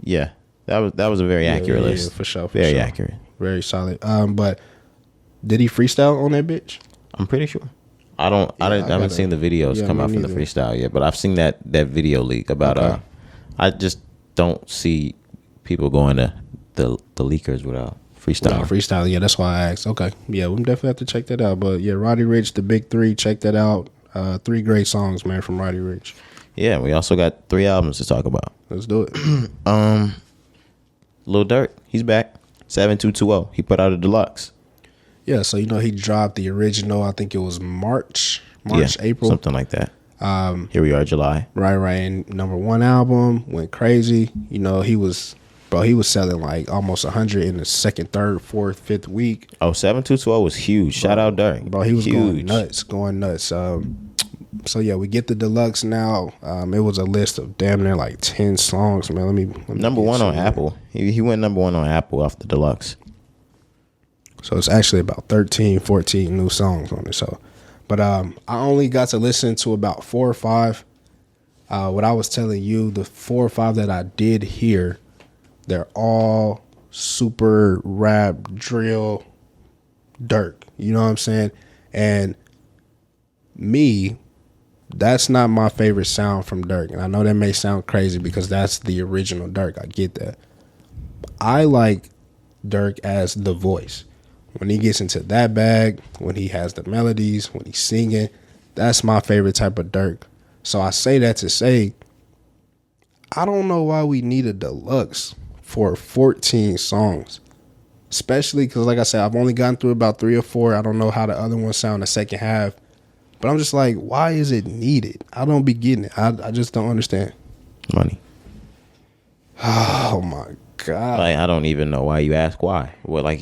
Yeah, that was a very accurate list. Yeah, for sure. Very accurate. Very solid. But did he freestyle on that bitch? I'm pretty sure. I haven't seen the videos come out from the freestyle yet, but I've seen that video leak about I just don't see people going to the leakers without freestyle. Yeah, that's why I asked. Okay. Yeah, we'll definitely have to check that out. But yeah, Roddy Ricch, the big three, check that out. 3 great songs, man, from Roddy Ricch. Yeah, we also got 3 albums to talk about. Let's do it. Lil Durk, he's back. 7220. He put out a deluxe. Yeah, so he dropped the original, I think it was March, April. Something like that. Here we are, July. Right. And #1 album went crazy. He was selling like almost 100 in the second, third, fourth, fifth week. Oh, 7220 was huge. Shout out Durk. Bro, he was huge. Going nuts. So yeah, we get the deluxe now. It was a list of damn near like 10 songs, man. Let me Number one on Apple. He went number one on Apple off the deluxe. So it's actually about 13, 14 new songs on it. So, but I only got to listen to about 4 or 5. What I was telling you, the 4 or 5 that I did hear, they're all super rap, drill, Durk. You know what I'm saying? And me, that's not my favorite sound from Durk. And I know that may sound crazy because that's the original Durk. I get that. I like Durk as the voice. When he gets into that bag, when he has the melodies, when he's singing, that's my favorite type of Durk. So I say that to say, I don't know why we need a deluxe for 14 songs. Especially because, like I said, I've only gotten through about 3 or 4. I don't know how the other ones sound the second half. But I'm just like, why is it needed? I don't be getting it. I just don't understand. Money. Oh, my God. Like, I don't even know why you ask why. Well, like,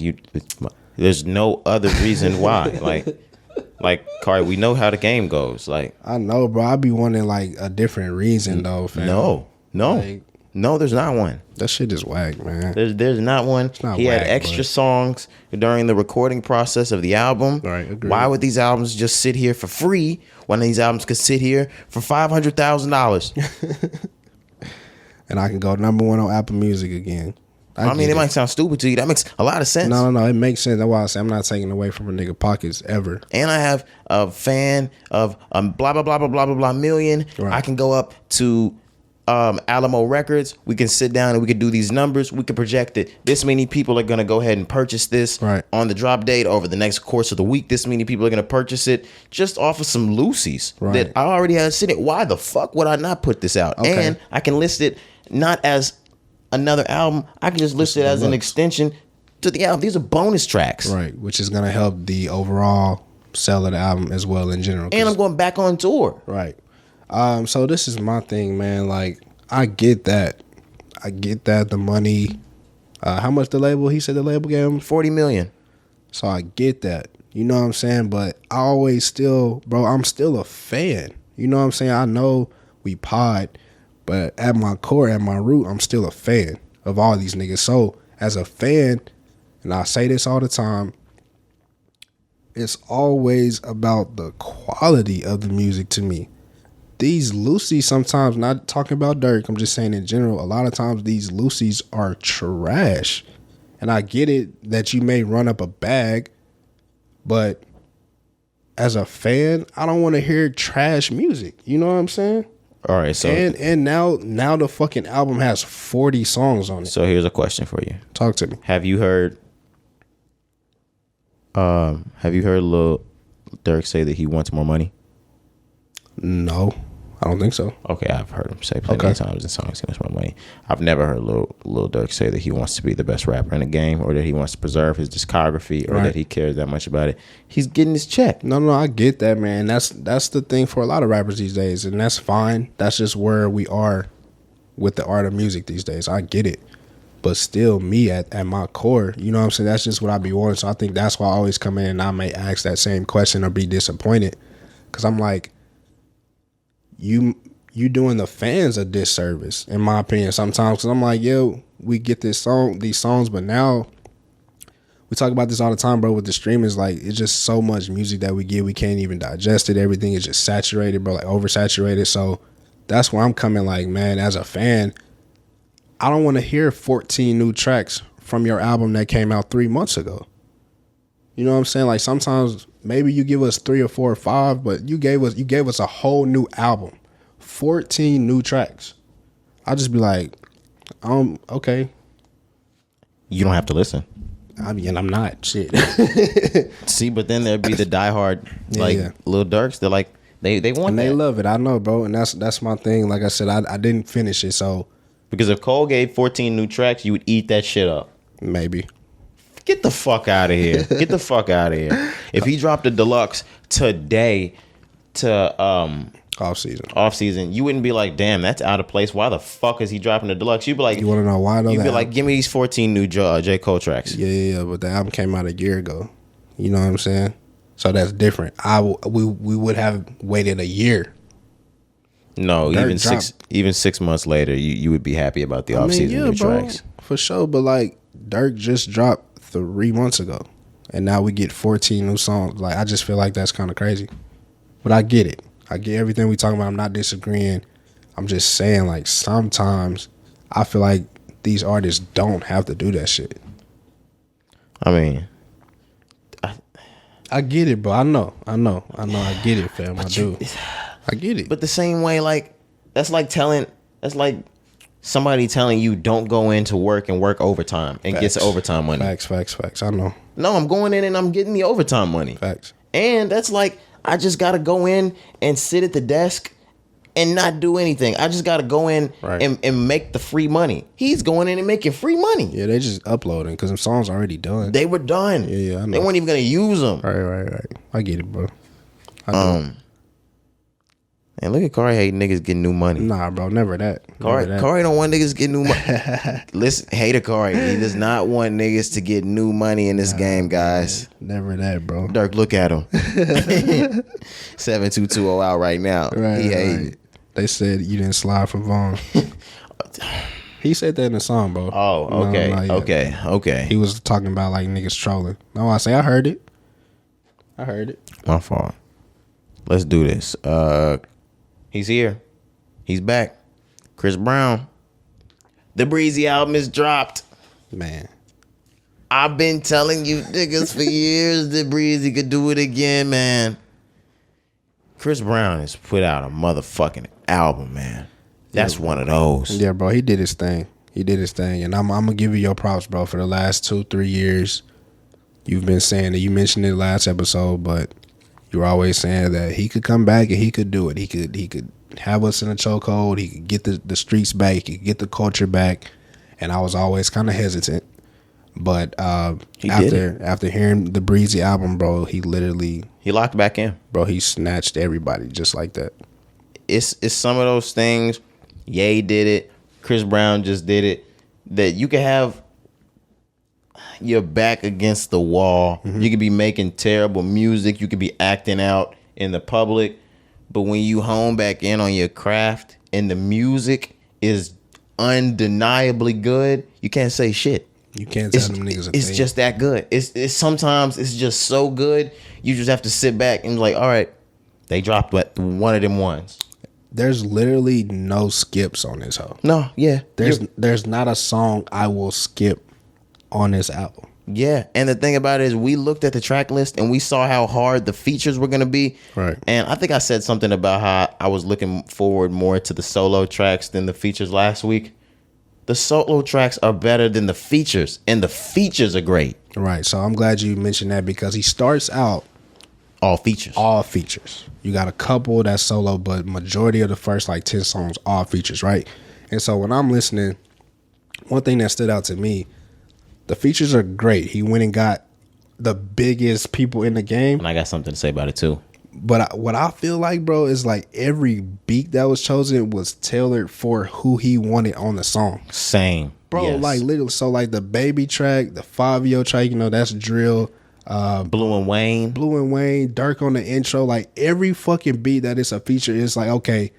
there's no other reason why. Like, Cari, we know how the game goes. Like, I know, bro. I be wanting, like, a different reason, though, fam. No. Like, no, there's not one. That shit is whack, man. There's not one. He had extra songs during the recording process of the album. Right, agreed. Why would these albums just sit here for free when these albums could sit here for $500,000? And I can go number 1 on Apple Music again. I mean, it might sound stupid to you. That makes a lot of sense. No, it makes sense. That's why I say I'm not taking away from a nigga pockets ever. And I have a fan of blah, blah, blah, blah, blah, blah, blah million. Right. I can go up to Alamo Records. We can sit down and we can do these numbers. We can project it. This many people are going to go ahead and purchase this on the drop date over the next course of the week. This many people are going to purchase it just off of some loosies that I already had sitting. Why the fuck would I not put this out? Okay. And I can list it not as another album. I can just list it as an extension to the album. These are bonus tracks. Right, which is going to help the overall sell of the album as well in general. And I'm going back on tour. Right. So this is my thing, man. Like, I get that. The money. How much the label? He said the label gave him $40 million. So I get that. You know what I'm saying? But I always still, bro, I'm still a fan. You know what I'm saying? I know we pod, but at my core, at my root, I'm still a fan of all these niggas. So as a fan, and I say this all the time, it's always about the quality of the music to me. These loosies sometimes, not talking about Durk, I'm just saying in general, a lot of times these loosies are trash. And I get it that you may run up a bag, but as a fan, I don't want to hear trash music. You know what I'm saying? All right, so and now the fucking album has 40 songs on it. So here's a question for you. Talk to me. Have you heard Lil Durk say that he wants more money? No, I don't think so. Okay, I've heard him say plenty of times in songs he wants more money. I've never heard Lil Durk say that he wants to be the best rapper in the game, or that he wants to preserve his discography, or that he cares that much about it. He's getting his check. No, I get that, man. That's the thing for a lot of rappers these days, and that's fine. That's just where we are with the art of music these days. I get it. But still, me at my core, you know what I'm saying? That's just what I be wanting. So I think that's why I always come in and I may ask that same question or be disappointed. Because I'm like, you doing the fans a disservice, in my opinion, sometimes. Because I'm like, yo, we get these songs, but now we talk about this all the time, bro, with the streamers. Like, it's just so much music that we get, we can't even digest it. Everything is just saturated, bro, like oversaturated. So that's where I'm coming, like, man, as a fan, I don't want to hear 14 new tracks from your album that came out 3 months ago. You know what I'm saying? Like, sometimes maybe you give us 3 or 4 or 5, but you gave us a whole new album, 14 new tracks. I just be like, okay. You don't have to listen. I mean, I'm not shit. See, but then there'd be the diehard Lil Durks. They're like, they want and that. they love it. I know, bro, and that's my thing. Like I said, I didn't finish it, so because if Cole gave 14 new tracks, you would eat that shit up. maybe. Get the fuck out of here. Get the fuck out of here. If he dropped a deluxe today to Off season, you wouldn't be like, damn, that's out of place. Why the fuck is he dropping a deluxe? You'd be like, you want to know why though? You'd be like, give me these 14 new J. Cole tracks. Yeah, but the album came out a year ago. You know what I'm saying? So that's different. We would have waited a year. No, Durk even 6 months later, you would be happy about the off-season new tracks. For sure. But like Durk just dropped 3 months ago, and now we get 14 new songs. Like I just feel like that's kind of crazy. But I get it. I get everything we talking about. I'm not disagreeing. I'm just saying, like, sometimes I feel like these artists don't have to do that shit. I mean, I get it, bro. I know. I get it, fam. I do. I get it. But the same way, like, that's like somebody telling you don't go into work and work overtime and get some overtime money. Facts. I know. No, I'm going in and I'm getting the overtime money. Facts. And that's like, I just got to go in and sit at the desk and not do anything. I just got to go in and make the free money. He's going in and making free money. Yeah, they just uploading because them songs already done. They were done. Yeah, I know. They weren't even going to use them. Right. I get it, bro. And look at Cari hating niggas getting new money. Nah, bro, never that. Cari don't want niggas getting new money. Listen, hater Cari. He does not want niggas to get new money in this game, guys. Man, never that, bro. Durk, look at him. 7220 out right now. Right, he hating. Right. They said you didn't slide for Vaughn. He said that in the song, bro. Oh, okay. Okay. He was talking about like niggas trolling. No, I say I heard it. My fault. Let's do this. He's here. He's back. Chris Brown. The Breezy album is dropped. Man. I've been telling you niggas for years that Breezy could do it again, man. Chris Brown has put out a motherfucking album, man. That's one of those. Yeah, bro. He did his thing. And I'm going to give you your props, bro. For the last 2-3 years, you've been saying that. You mentioned it last episode, but you were always saying that he could come back and he could do it. He could have us in a chokehold. He could get the streets back. He could get the culture back. And I was always kind of hesitant. But after hearing the Breezy album, bro, he locked back in. Bro, he snatched everybody just like that. It's some of those things. Ye did it. Chris Brown just did it. That you can have your back against the wall. Mm-hmm. You could be making terrible music. You could be acting out in the public. But when you hone back in on your craft and the music is undeniably good, you can't say shit. You can't tell them niggas it's just that good. It's sometimes it's just so good. You just have to sit back and be like, all right, they dropped one of them ones. There's literally no skips on this hoe. No, yeah. There's not a song I will skip on this album. Yeah, and the thing about it is we looked at the track list and we saw how hard the features were going to be. Right. And I think I said something about how I was looking forward more to the solo tracks than the features last week. The solo tracks are better than the features, and the features are great. Right. So I'm glad you mentioned that because he starts out all features. You got a couple that's solo, but majority of the first like 10 songs all features, right? And so when I'm listening, one thing that stood out to me, the features are great. He went and got the biggest people in the game. And I got something to say about it too. But what I feel like, bro, is like every beat that was chosen was tailored for who he wanted on the song. Same. Bro, yes. Like literally, so like the Baby track, the Fabio track, you know, that's drill. Blue and Wayne, Durk on the intro, like every fucking beat that is a feature is like, okay,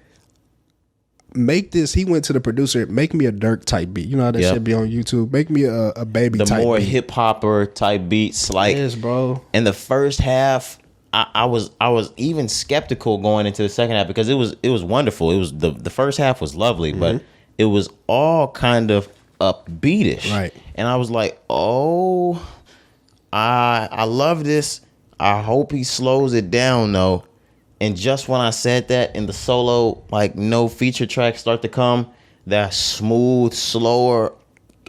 make this. He went to the producer, make me a Durk type beat. You know how that should be on YouTube. Make me a Baby type beat. The more hip hopper type beats, like yes, bro. In the first half, I was even skeptical going into the second half because it was wonderful. It was the first half was lovely, but it was all kind of upbeatish, right? And I was like, oh. I love this. I hope he slows it down though. And just when I said that, in the solo, like no feature tracks start to come, that smooth, slower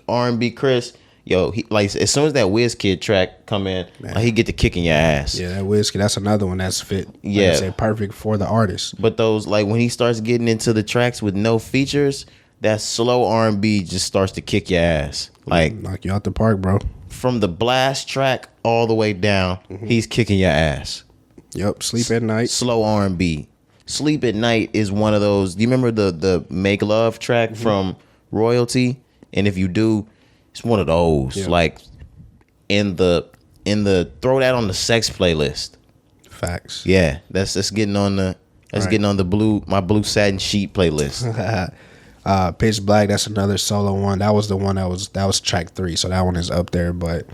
R&B Chris, yo, he like as soon as that WizKid track come in, like, he get to kicking your ass. Yeah, that WizKid, that's another one that's fit. Yeah, like I said, perfect for the artist. But those like when he starts getting into the tracks with no features, that slow R&B just starts to kick your ass. Like knock you out the park, bro. From the blast track all the way down, he's kicking your ass. Yep, Sleep at Night. Slow R&B. Sleep at Night is one of those. Do you remember the Make Love track from Royalty? And if you do, it's one of those. Yep. Like in the throw that on the sex playlist. Facts. Yeah, that's getting on the getting on the my blue satin sheet playlist. Pitch Black, that's another solo one. That was the one that was track 3, so that one is up there. But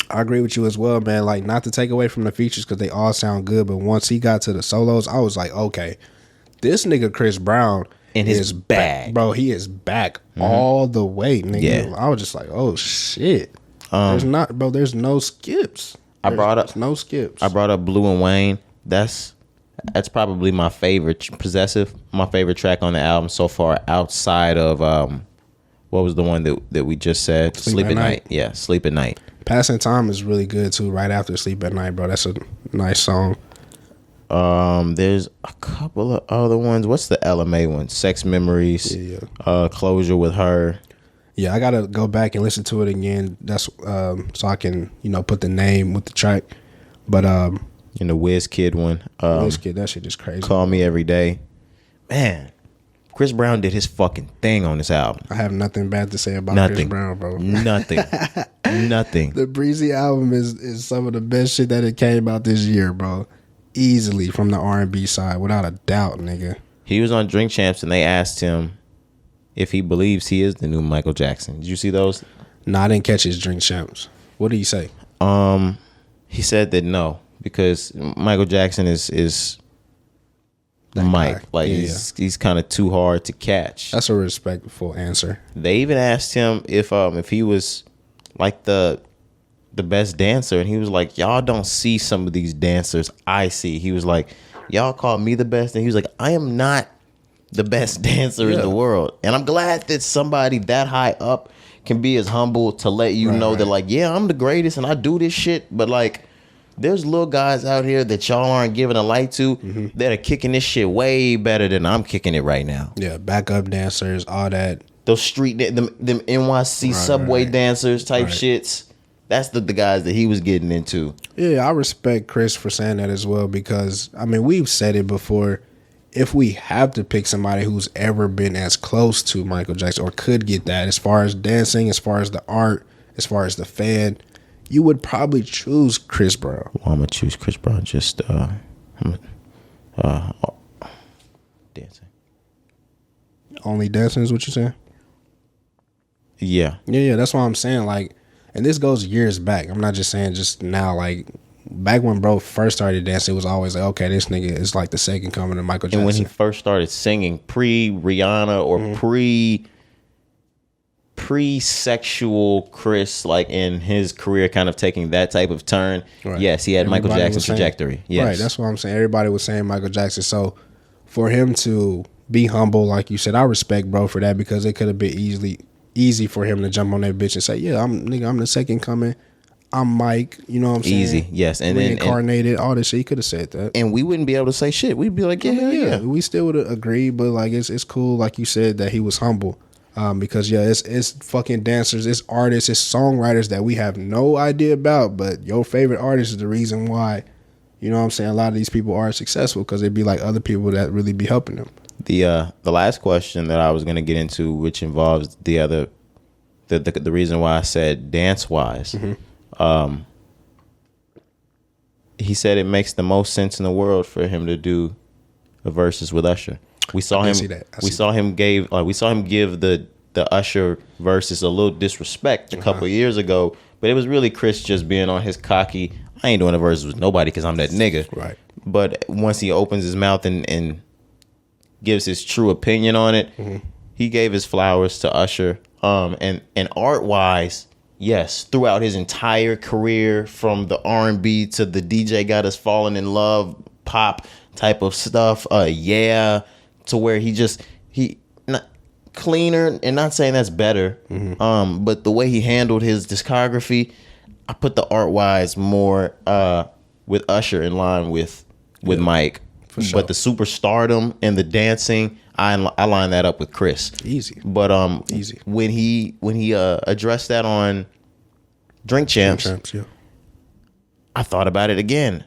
I agree with you as well, man. Like, not to take away from the features because they all sound good, but once he got to the solos, I was like, okay, this nigga Chris Brown In his bag. bro. He is back all the way, nigga. Yeah. I was just like, oh shit. There's no skips. I brought up no skips. I brought up Blue and Wayne. That's probably my favorite Possessive. My favorite track on the album so far, outside of what was the one that we just said? Sleep at Night. Yeah, Sleep at Night. Passing Time is really good too. Right after Sleep at Night, bro. That's a nice song. There's a couple of other ones. What's the LMA one? Sex Memories. Yeah. Closure with Her. Yeah, I gotta go back and listen to it again. That's so I can put the name with the track. But And the Wiz Kid one. this kid, that shit is crazy. Call Me Every Day. Man, Chris Brown did his fucking thing on this album. I have nothing bad to say about Chris Nothing. Brown, bro. Nothing. Nothing. The Breezy album is some of the best shit that it came out this year, bro. Easily from the R&B side, without a doubt, nigga. He was on Drink Champs and they asked him if he believes he is the new Michael Jackson. Did you see those? No, I didn't catch his Drink Champs. What did he say? He said that no, because Michael Jackson is That Mike. guy. Like Yeah, he's kind of too hard to catch. That's a respectful answer. They even asked him if he was like the best dancer, and he was like, y'all don't see some of these dancers I see. He was like, y'all call me the best, and he was like, I am not the best dancer in the world. And I'm glad that somebody that high up can be as humble to let you know that, like, yeah, I'm the greatest and I do this shit, but like there's little guys out here that y'all aren't giving a light to that are kicking this shit way better than I'm kicking it right now. Yeah, backup dancers, all that. Those street them NYC subway dancers type shits. That's the guys that he was getting into. Yeah, I respect Chris for saying that as well, because I mean, we've said it before. If we have to pick somebody who's ever been as close to Michael Jackson or could get that, as far as dancing, as far as the art, as far as the fan, you would probably choose Chris Brown. Well, I'm gonna choose Chris Brown. Just dancing. Only dancing is what you're saying? Yeah. Yeah, that's what I'm saying. Like, and this goes years back. I'm not just saying just now. Like, back when bro first started dancing, it was always like, okay, this nigga is like the second coming of Michael Jackson. And when he first started singing, pre-Rihanna or pre-sexual Chris, like in his career kind of taking that type of turn, yes, he had Michael Jackson's trajectory. Yes. Right, that's what I'm saying. Everybody was saying Michael Jackson. So for him to be humble, like you said, I respect bro for that, because it could have been easy for him to jump on that bitch and say, yeah, I'm the second coming. I'm Mike, you know what I'm saying? Easy, yes. And reincarnated, all this shit. He could have said that. And we wouldn't be able to say shit. We'd be like, yeah. We still would have agreed, but like it's cool, like you said, that he was humble. Because it's fucking dancers, it's artists, it's songwriters that we have no idea about, but your favorite artist is the reason why, you know what I'm saying, a lot of these people are successful, because it'd be like other people that really be helping them. The last question that I was gonna get into, which involves the reason why I said dance wise. He said it makes the most sense in the world for him to do a versus with Usher. We saw him give the Usher versus a little disrespect a couple of years ago, but it was really Chris just being on his cocky, I ain't doing a versus with nobody because I'm that nigga. Right. But once he opens his mouth and gives his true opinion on it, he gave his flowers to Usher. And art wise, yes, throughout his entire career, from the R&B to the DJ got us falling in love pop type of stuff, to where he not cleaner, and not saying that's better, but the way he handled his discography, I put the art wise more with Usher in line with Mike. For sure. But the superstardom and the dancing, I line that up with Chris. Easy. But easy. When he addressed that on Drink Champs, yeah. I thought about it again.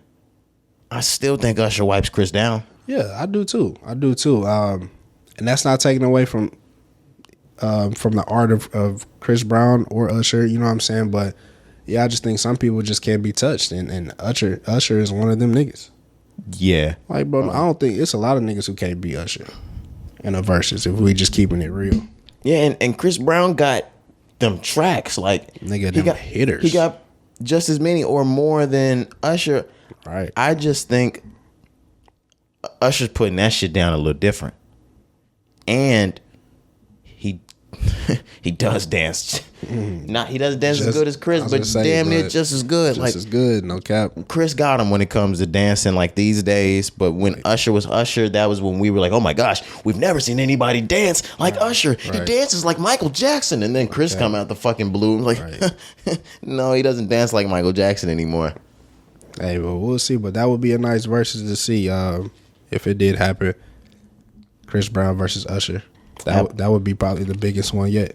I still think Usher wipes Chris down. Yeah, I do too. And that's not taken away from the art of Chris Brown or Usher, you know what I'm saying? But Yeah, I just think some people just can't be touched, and Usher is one of them niggas. Yeah. Like, bro, I don't think it's a lot of niggas who can't be Usher in a versus if we just keeping it real. Yeah, and Chris Brown got them tracks. Like, Nigga, he them got hitters. He got just as many or more than Usher. Right. I just think Usher's putting that shit down a little different. And he does dance. He doesn't dance as good as Chris, but damn near just as good. Just as good, no cap. Chris got him when it comes to dancing like these days. But when Usher was Usher, that was when we were like, oh my gosh, we've never seen anybody dance like Usher. He dances like Michael Jackson. And then Chris come out the fucking blue. Like, no, he doesn't dance like Michael Jackson anymore. Hey, well, we'll see. But that would be a nice versus to see if it did happen. Chris Brown versus Usher. That would be probably the biggest one yet.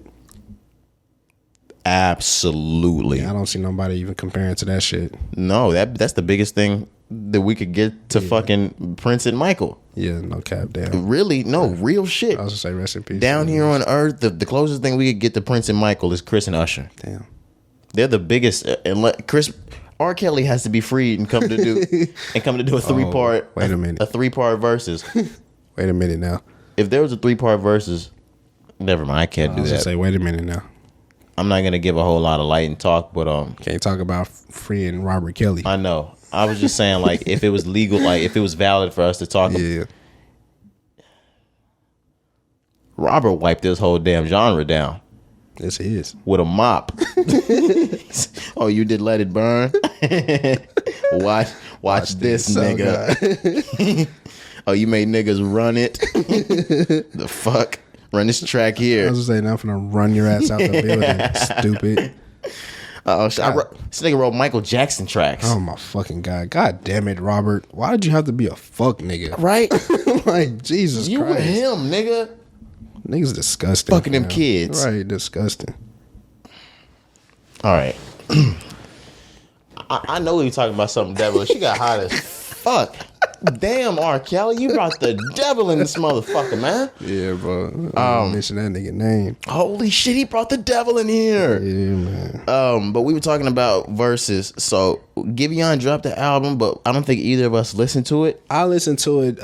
Absolutely. Yeah, I don't see nobody even comparing to that shit. No, that's the biggest thing that we could get to fucking Prince and Michael. Yeah, no cap, damn. Really? No, real shit. I was gonna say rest in peace. Down here on Earth, the closest thing we could get to Prince and Michael is Chris and Usher. Damn. They're the biggest. R. Kelly has to be freed and come to do a 3-part. Wait a minute. A 3-part versus. Wait a minute now. If there was a 3-part versus, never mind. I can't do I was that. gonna say, wait a minute now. I'm not gonna give a whole lot of light and talk, but Can't talk about freeing Robert Kelly. I know. I was just saying, like, if it was legal, like if it was valid for us to talk. Yeah. Robert wiped this whole damn genre down. Yes, he is. With a mop. Oh, you did Let It Burn? Watch this, nigga. Oh, you made niggas run it? The fuck? Run this track here. I was gonna say, now I'm finna run your ass out the building, stupid. This nigga wrote Michael Jackson tracks. Oh my fucking God. God damn it, Robert. Why did you have to be a fuck nigga? Right? Like, Jesus you Christ. You were him, nigga. Niggas disgusting. Fucking them kids. Right, disgusting. All right. I know we were talking about something devilish. She got hot as fuck. Damn, R. Kelly, you brought the devil in this motherfucker, man. Yeah, bro. I mention that nigga name. Holy shit, he brought the devil in here. Yeah, man. But we were talking about verses. So Giveon dropped the album, but I don't think either of us listened to it. I listened to it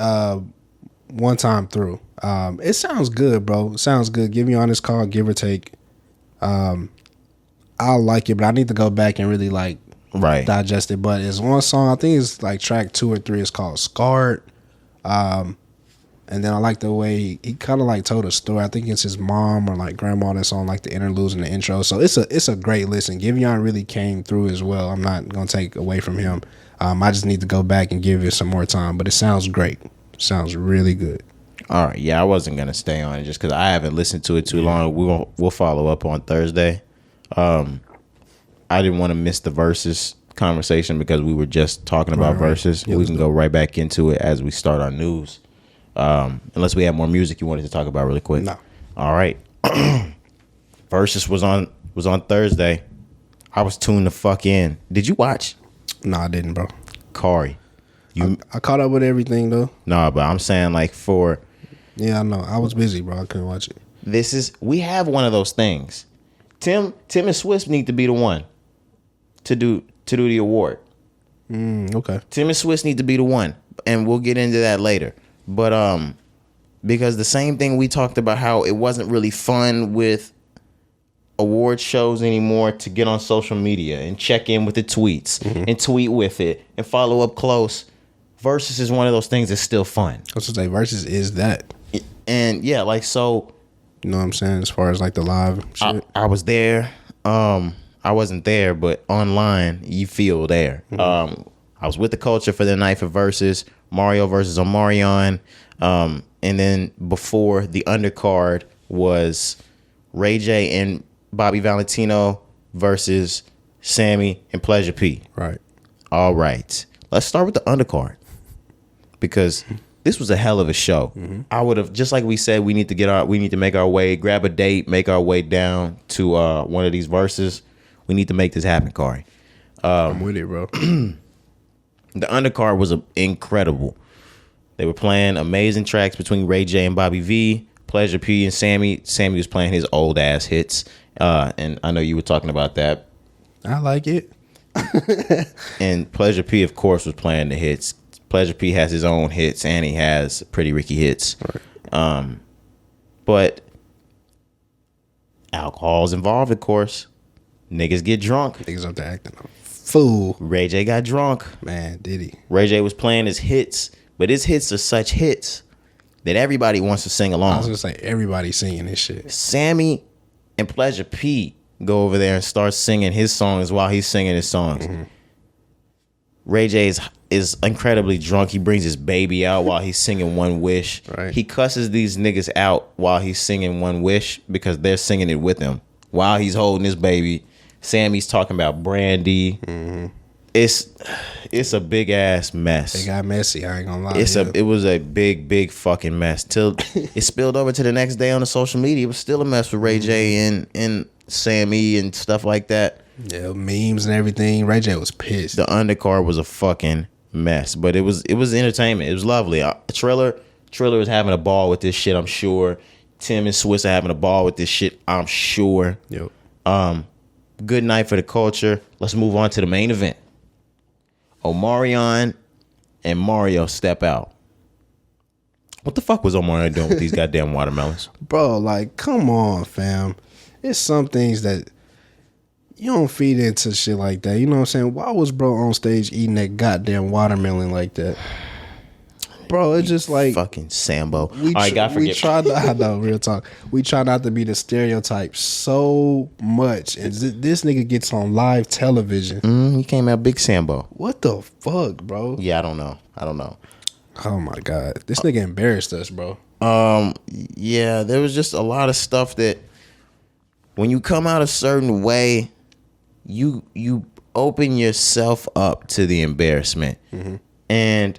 one time through. It sounds good, bro. It sounds good. Giveon is called Give or Take. I like it, but I need to go back and really digest it. But it's one song, I think it's like track 2 or 3. It's called Scarred. And then I like the way he kind of like told a story. I think it's his mom or like grandma that's on like the interludes and the intro. So it's a great listen. Giveon really came through as well. I'm not gonna take away from him. I just need to go back and give it some more time. But it sounds great. Sounds really good. All right, yeah, I wasn't gonna stay on it just because I haven't listened to it too long. We'll follow up on Thursday. I didn't want to miss the verses conversation because we were just talking about verses. Yeah, we can go right back into it as we start our news. Unless we have more music you wanted to talk about really quick. No. All right. Versus was on Thursday. I was tuned the fuck in. Did you watch? No, I didn't, bro. Cari. I caught up with everything though. No, but I'm saying like for. Yeah, I know. I was busy, bro. I couldn't watch it. We have one of those things. Tim and Swiss need to be the one to do the award. Okay. Tim and Swiss need to be the one, and we'll get into that later. But because the same thing we talked about how it wasn't really fun with award shows anymore to get on social media and check in with the tweets and tweet with it and follow up close. Versus is one of those things that's still fun. I was gonna say versus is that. And yeah, like so. You know what I'm saying? As far as like the live shit. I was there. I wasn't there, but online you feel there. I was with the culture for the night for Verzuz, Mario versus Omarion. And then before the undercard was Ray J and Bobby Valentino versus Sammy and Pleasure P. Right. All right. Let's start with the undercard. Because this was a hell of a show. I would have, just like we said, we need to make our way, grab a date, make our way down to one of these verses. We need to make this happen, Cari. I'm with it, bro. The undercard was incredible. They were playing amazing tracks between Ray J and Bobby V, Pleasure P and Sammy. Sammy was playing his old ass hits, and I know you were talking about that. I like it. And Pleasure P, of course, was playing the hits. Pleasure P has his own hits, and he has Pretty Ricky hits. Right. But alcohol's involved, of course. Niggas get drunk. Niggas up there acting a fool. Ray J got drunk. Man, did he? Ray J was playing his hits, but his hits are such hits that everybody wants to sing along. I was gonna say everybody singing this shit. Sammy and Pleasure P go over there and start singing his songs while he's singing his songs. Mm-hmm. Ray J is incredibly drunk. He brings his baby out while he's singing One Wish. Right. He cusses these niggas out while he's singing One Wish because they're singing it with him while he's holding his baby. Sammy's talking about Brandy. Mm-hmm. It's a big ass mess. It got messy. I ain't gonna lie. It was a big fucking mess till it spilled over to the next day on the social media. It was still a mess with Ray J and Sammy and stuff like that. Yeah, memes and everything. Ray J was pissed. The undercard was a fucking mess, but it was entertainment. It was lovely. Triller was having a ball with this shit, I'm sure. Tim and Swiss are having a ball with this shit, I'm sure. Yep. Good night for the culture. Let's move on to the main event. Omarion and Mario step out. What the fuck was Omarion doing with these goddamn watermelons? Bro, like, come on, fam. It's some things that you don't feed into shit like that. You know what I'm saying? Why was bro on stage eating that goddamn watermelon like that? Bro, it's just like fucking Sambo. We tried to, I know, real talk. We try not to be the stereotype so much, and this nigga gets on live television. He came out big Sambo. What the fuck, bro? Yeah, I don't know. Oh my god, this nigga embarrassed us, bro. Yeah, there was just a lot of stuff that when you come out a certain way, you open yourself up to the embarrassment. Mm-hmm. And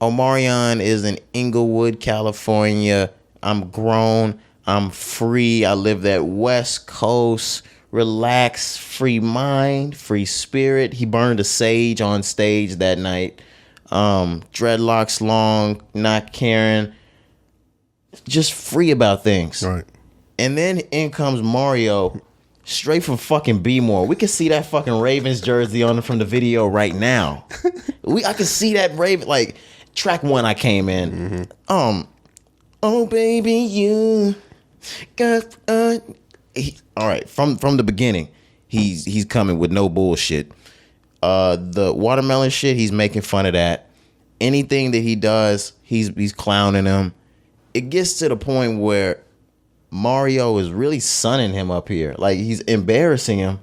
Omarion is in Inglewood, California. I'm grown. I'm free. I live that West Coast, relaxed, free mind, free spirit. He burned a sage on stage that night. Dreadlocks long, not caring. Just free about things. Right. And then in comes Mario, straight from fucking B-More. We can see that fucking Ravens jersey on from the video right now. I can see that Raven, like, track 1 I came in. Mm-hmm. Oh baby, you got all right, from the beginning, he's coming with no bullshit. The watermelon shit, he's making fun of that. Anything that he does, he's clowning him. It gets to the point where Mario is really sunning him up here. Like, he's embarrassing him.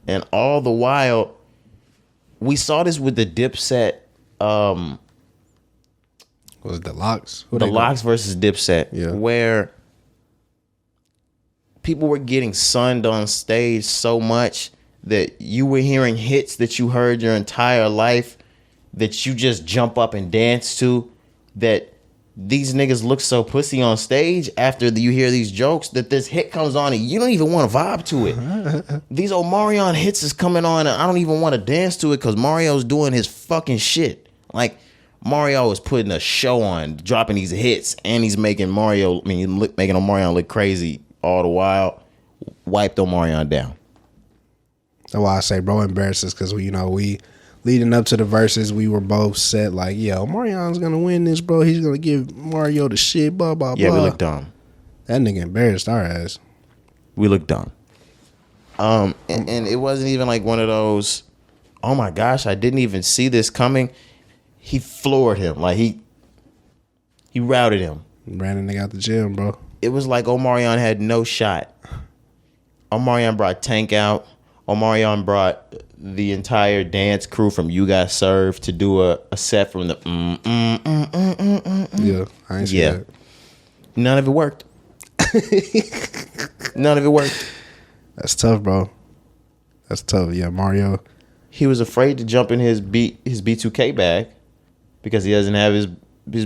And all the while, we saw this with the Dipset. Was it the Locks? The Locks versus Dipset. Yeah. Where people were getting sunned on stage so much that you were hearing hits that you heard your entire life that you just jump up and dance to, that these niggas look so pussy on stage after you hear these jokes that this hit comes on and you don't even want to vibe to it. These Omarion hits is coming on and I don't even want to dance to it because Mario's doing his fucking shit. Like, Mario is putting a show on, dropping these hits, and he's making making Omarion look crazy all the while. Wiped Omarion down. That's why I say bro embarrasses, because we leading up to the verses, we were both set like, yo, Omarion's gonna win this, bro. He's gonna give Mario the shit, blah blah blah. Yeah, we look dumb. That nigga embarrassed our ass. We look dumb. And it wasn't even like one of those, oh my gosh, I didn't even see this coming. He floored him. Like, he routed him. Ran the nigga out the gym, bro. It was like Omarion had no shot. Omarion brought Tank out. Omarion brought the entire dance crew from You Got Served to do a set from the Yeah, I ain't seen that. None of it worked. None of it worked. That's tough, bro. That's tough. Yeah, Mario. He was afraid to jump in his B2K bag because he doesn't have his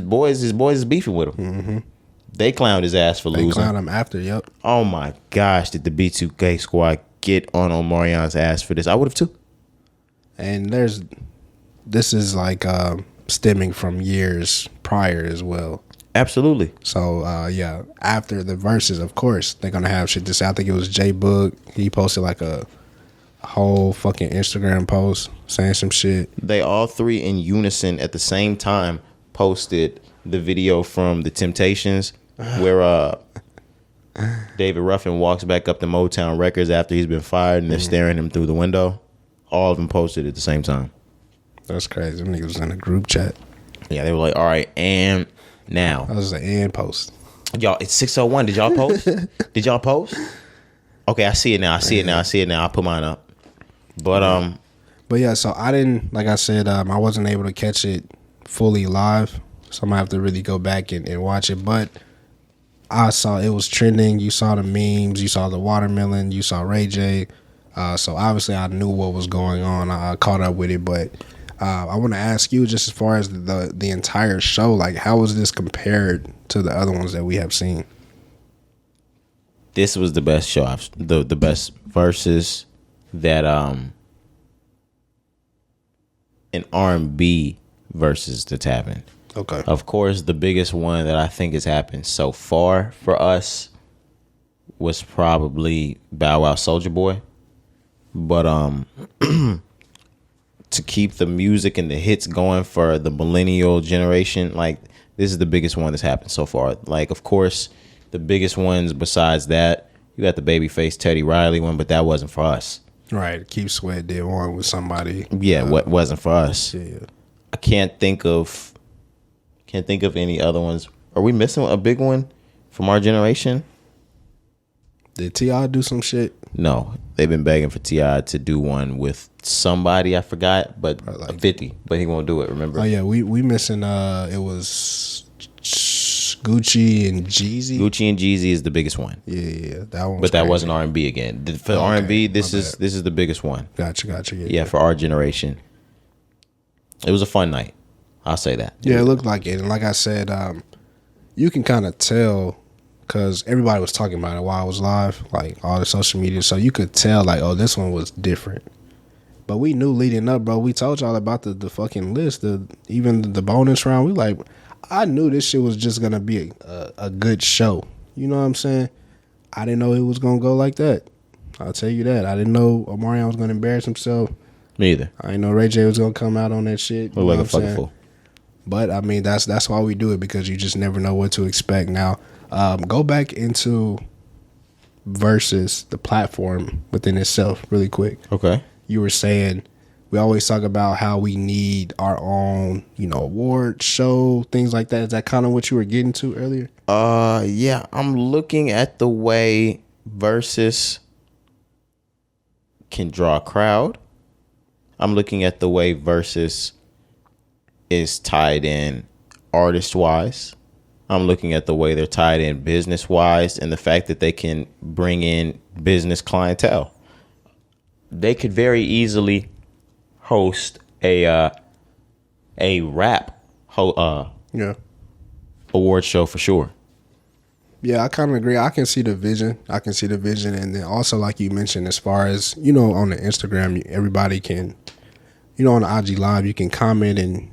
boys. His boys is beefing with him. Mm-hmm. They clowned his ass for losing. They clowned him after, yep. Oh my gosh, did the B2K squad get on Omarion's ass for this? I would have too. And this is like stemming from years prior as well. Absolutely. So yeah, after the verses, of course, they're gonna have shit to say. I think it was J Boog. He posted like a whole fucking Instagram post saying some shit. They all three in unison at the same time posted the video from The Temptations where David Ruffin walks back up to Motown Records after he's been fired and they're staring him through the window. All of them posted at the same time. That's crazy. Them niggas was in a group chat. Yeah, they were like, all right, and now. That was the end post. Y'all, it's 6:01. Did y'all post? Did y'all post? Okay, I see it now. I see it now. I'll put mine up. But yeah, so I didn't, like I said, I wasn't able to catch it fully live. So I'm gonna have to really go back and watch it. But I saw it was trending. You saw the memes. You saw the watermelon. You saw Ray J. So obviously I knew what was going on. I caught up with it. But I want to ask you, just as far as the entire show, like how was this compared to the other ones that we have seen? this was the best show. The best verses that an R&B versus that's happened. Okay. Of course, the biggest one that I think has happened so far for us was probably Bow Wow Soulja Boy. But to keep the music and the hits going for the millennial generation, like this is the biggest one that's happened so far. Like, of course, the biggest ones besides that, you got the Babyface Teddy Riley one, but that wasn't for us. Right. Keep Sweat did one with somebody. Yeah, what wasn't for us. Yeah. I can't think of any other ones. Are we missing a big one from our generation? Did T.I. do some shit? No, they've been begging for T.I. to do one with somebody. I forgot, but like 50. But he won't do it. Remember? Oh yeah, we missing. It was Gucci and Jeezy. Gucci and Jeezy is the biggest one. Yeah, that one. But that wasn't R&B again. For R&B, this is the biggest one. Gotcha. Yeah, for our generation, it was a fun night. I'll say that. Yeah, it looked like it, and like I said, you can kind of tell. Because everybody was talking about it while I was live, like all the social media. So you could tell, like, oh, this one was different. But we knew leading up, bro. We told y'all about the fucking list, even the bonus round. We like, I knew this shit was just going to be a good show. You know what I'm saying? I didn't know it was going to go like that. I'll tell you that. I didn't know Omarion was going to embarrass himself. Me either. I didn't know Ray J was going to come out on that shit. Look like a fucking fool. But, I mean, that's why we do it, because you just never know what to expect. Now, go back into Verzuz, the platform within itself, really quick. Okay. You were saying we always talk about how we need our own, award show, things like that. Is that kind of what you were getting to earlier? Yeah, I'm looking at the way Verzuz can draw a crowd. I'm looking at the way Verzuz is tied in artist-wise. I'm looking at the way they're tied in business-wise and the fact that they can bring in business clientele. They could very easily host a rap award show for sure. Yeah, I kind of agree. I can see the vision. And then also, like you mentioned, as far as, on the Instagram, everybody can, on the IG Live, you can comment and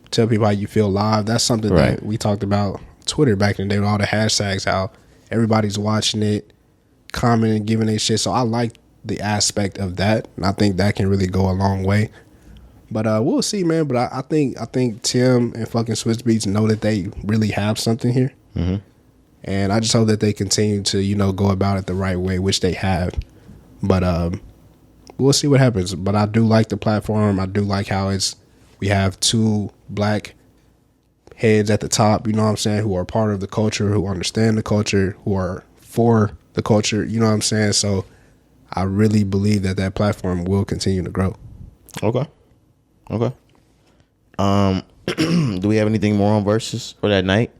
tell people how you feel live. That's something that we talked about Twitter back in the day with all the hashtags, how everybody's watching it, commenting, giving their shit. So I like the aspect of that, and I think that can really go a long way. But we'll see, man. But I think Tim and fucking Swiss Beats know that they really have something here. Mm-hmm. And I just hope that they continue to, go about it the right way, which they have. But we'll see what happens. But I do like the platform. I do like how we have two black heads at the top, you know what I'm saying, who are part of the culture, who understand the culture, who are for the culture, you know what I'm saying? So I really believe that platform will continue to grow. Okay. Do we have anything more on Verzuz for that night?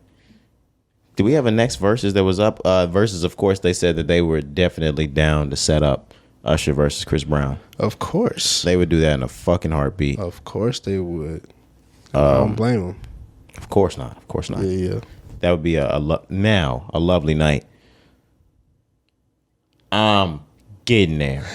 Do we have a next Verzuz that was up? Verzuz, of course, they said that they were definitely down to set up Usher versus Chris Brown. Of course. They would do that in a fucking heartbeat. Of course they would. I don't blame them. Of course not. Yeah. That would be a lovely night. I'm getting there.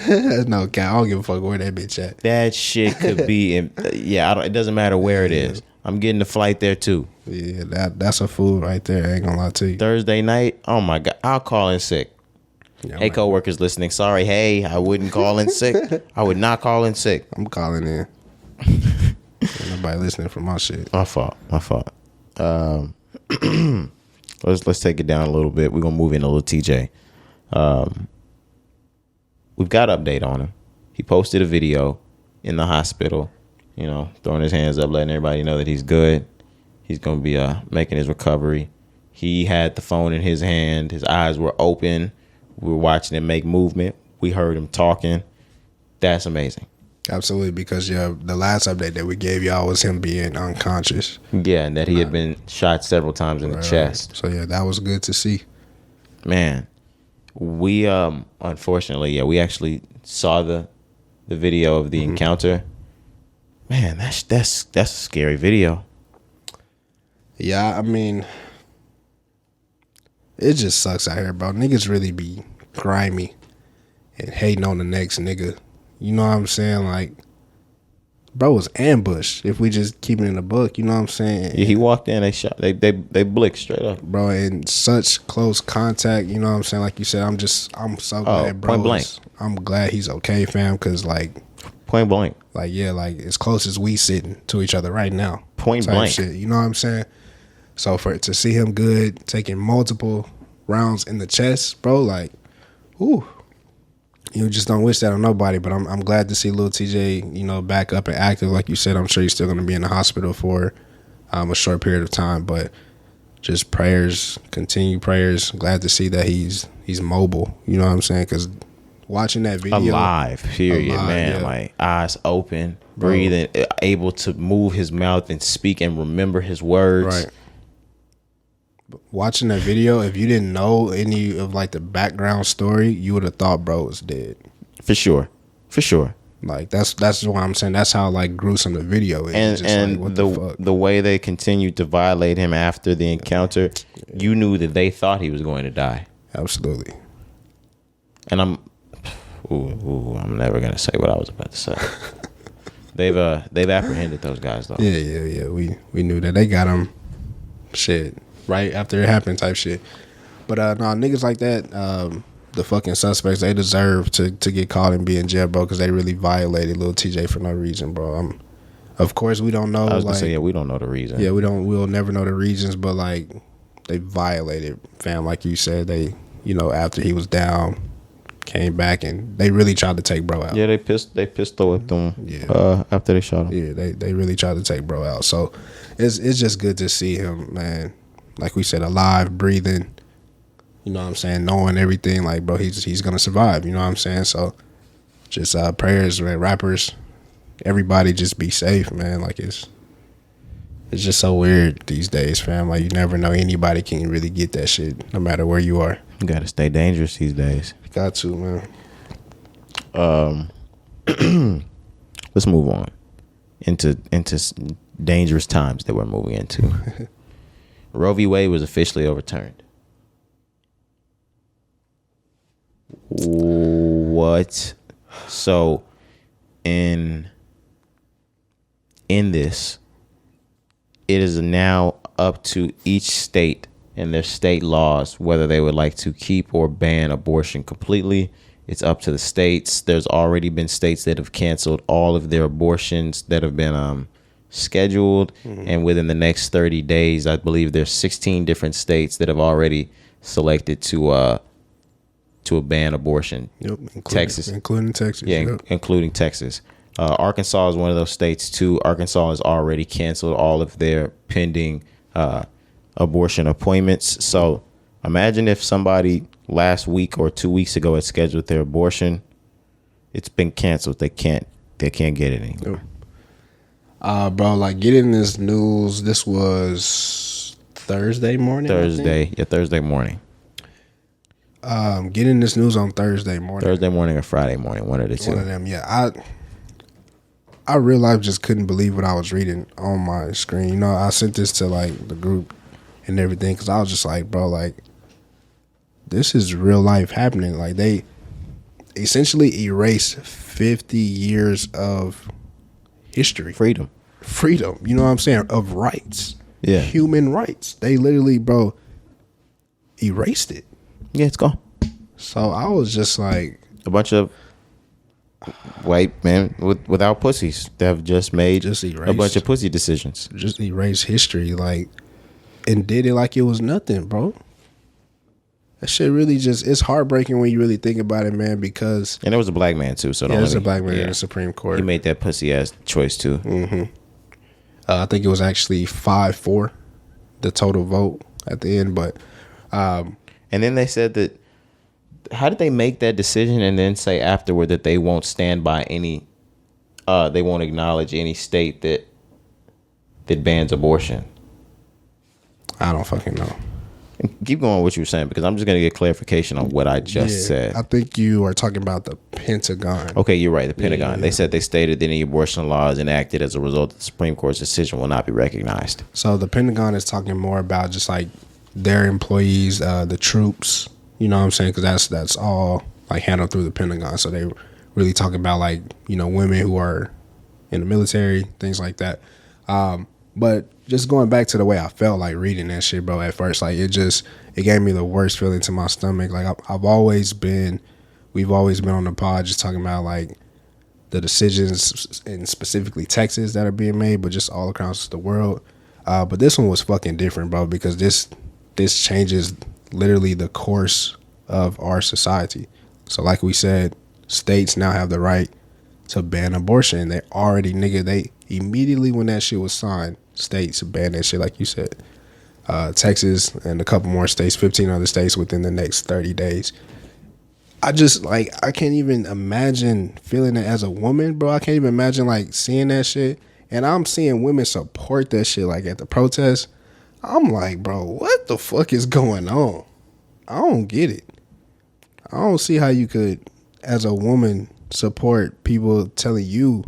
No, God, I don't give a fuck where that bitch at. That shit could be it doesn't matter where it is. I'm getting the flight there too. Yeah, that's a fool right there. I ain't gonna lie to you. Thursday night, oh my God, I'll call in sick. Yeah, Hey, coworkers listening. Sorry. Hey, I wouldn't call in sick. I would not call in sick. I'm calling in. Ain't nobody listening for my shit. My fault. Let's take it down a little bit. We're gonna move into Lil Tjay. We've got an update on him. He posted a video in the hospital, throwing his hands up, letting everybody know that he's good. He's gonna be making his recovery. He had the phone in his hand. His eyes were open. We were watching him make movement. We heard him talking. That's amazing. Absolutely, because the last update that we gave y'all was him being unconscious. Yeah, and that he had been shot several times in the chest. So yeah, that was good to see. Man, we unfortunately, we actually saw the video of the encounter. Man, that's a scary video. Yeah, I mean, it just sucks out here, bro. Niggas really be grimy and hating on the next nigga. You know what I'm saying? Like, bro was ambushed. If we just keep it in the book, you know what I'm saying? Yeah, he walked in, they shot, they blicked straight up, bro. In such close contact, you know what I'm saying? Like you said, I'm so glad, bro. Point blank. I'm glad he's okay, fam. Because like, point blank. Like like as close as we sitting to each other right now. Point blank. Shit, you know what I'm saying? So to see him good, taking multiple rounds in the chest, bro, like, ooh. You just don't wish that on nobody, but I'm glad to see Lil Tjay, back up and active. Like you said, I'm sure he's still going to be in the hospital for a short period of time, but just prayers, continued prayers. Glad to see that he's mobile. You know what I'm saying? Because watching that video, alive, period, man. Yeah. Like eyes open, breathing, able to move his mouth and speak and remember his words. Right. Watching that video, if you didn't know any of like the background story, you would have thought bro was dead. For sure. Like that's what I'm saying. That's how like gruesome the video is. And like, the way they continued to violate him after the encounter, you knew that they thought he was going to die. Absolutely. And I'm never gonna say what I was about to say. They've apprehended those guys though. Yeah. We knew that they got him. Shit. Right after it happened type shit. But niggas like that, the fucking suspects, they deserve to get caught and be in jail, bro, because they really violated Lil Tjay for no reason, bro. Of course we don't know. I was gonna say, we don't know the reason. Yeah, we'll never know the reasons, but like they violated, fam, like you said. They, after he was down, came back and they really tried to take bro out. Yeah, they pistol whipped him. Yeah. After they shot him. Yeah, they really tried to take bro out. So it's just good to see him, man. Like we said, alive, breathing, you know what I'm saying, knowing everything, like, bro, he's going to survive, you know what I'm saying? So just prayers, man, rappers, everybody just be safe, man. Like, it's just so weird these days, fam. Like, you never know, anybody can really get that shit, no matter where you are. You got to stay dangerous these days. Got to, man. Let's move on into dangerous times that we're moving into. Roe v. Wade was officially overturned. What? So, in this, it is now up to each state and their state laws whether they would like to keep or ban abortion completely. It's up to the states. There's already been states that have canceled all of their abortions that have been scheduled, and within the next 30 days, I believe there's 16 different states that have already selected to ban abortion. Yep, including Texas. Yeah, yep. Including Texas. Arkansas is one of those states too. Arkansas has already canceled all of their pending abortion appointments. So imagine if somebody last week or 2 weeks ago had scheduled their abortion. It's been canceled. They can't get it anymore. Yep. Bro, like getting this news, this was Thursday morning. Thursday morning. Getting this news on Thursday morning. Thursday morning or Friday morning, one of the two. One of them, yeah. I real life just couldn't believe what I was reading on my screen. I sent this to like the group and everything because I was just like, bro, like this is real life happening. Like they essentially erased 50 years of history. Freedom. You know what I'm saying? Of rights. Yeah. Human rights. They literally, bro, erased it. Yeah, it's gone. So I was just like, A bunch of white men without pussies that have just made Just a erased. bunch of pussy decisions. just erase history, like, and did it like it was nothing, bro. That shit really just, it's heartbreaking when you really think about it, man, because And there was a black man too. So there's a black man in the Supreme Court. He made that pussy ass choice too. I think it was actually 5-4, the total vote at the end. But And then they said that. How did they make that decision and then say afterward that they won't stand by any? They won't acknowledge any state that bans abortion. I don't fucking know. Keep going with what you were saying because I'm just gonna get clarification on what I just said. I think you are talking about the Pentagon. Okay, you're right. The Pentagon. Yeah. They said they stated that any abortion laws enacted as a result of the Supreme Court's decision will not be recognized. So the Pentagon is talking more about just like their employees, the troops. You know what I'm saying? Because that's all like handled through the Pentagon. So they really talking about like, you know, women who are in the military, things like that. But just going back to the way I felt like reading that shit, bro, at first, like it gave me the worst feeling to my stomach. Like we've always been on the pod just talking about like the decisions in specifically Texas that are being made, but just all across the world. But this one was fucking different, bro, because this changes literally the course of our society. So like we said, states now have the right to ban abortion. They immediately when that shit was signed, states banned that shit like you said. Texas and a couple more states, 15 other states within the next 30 days. I can't even imagine feeling it as a woman, bro. I can't even imagine like seeing that shit. And I'm seeing women support that shit like at the protests. I'm like, bro, what the fuck is going on? I don't get it. I don't see how you could, as a woman, support people telling you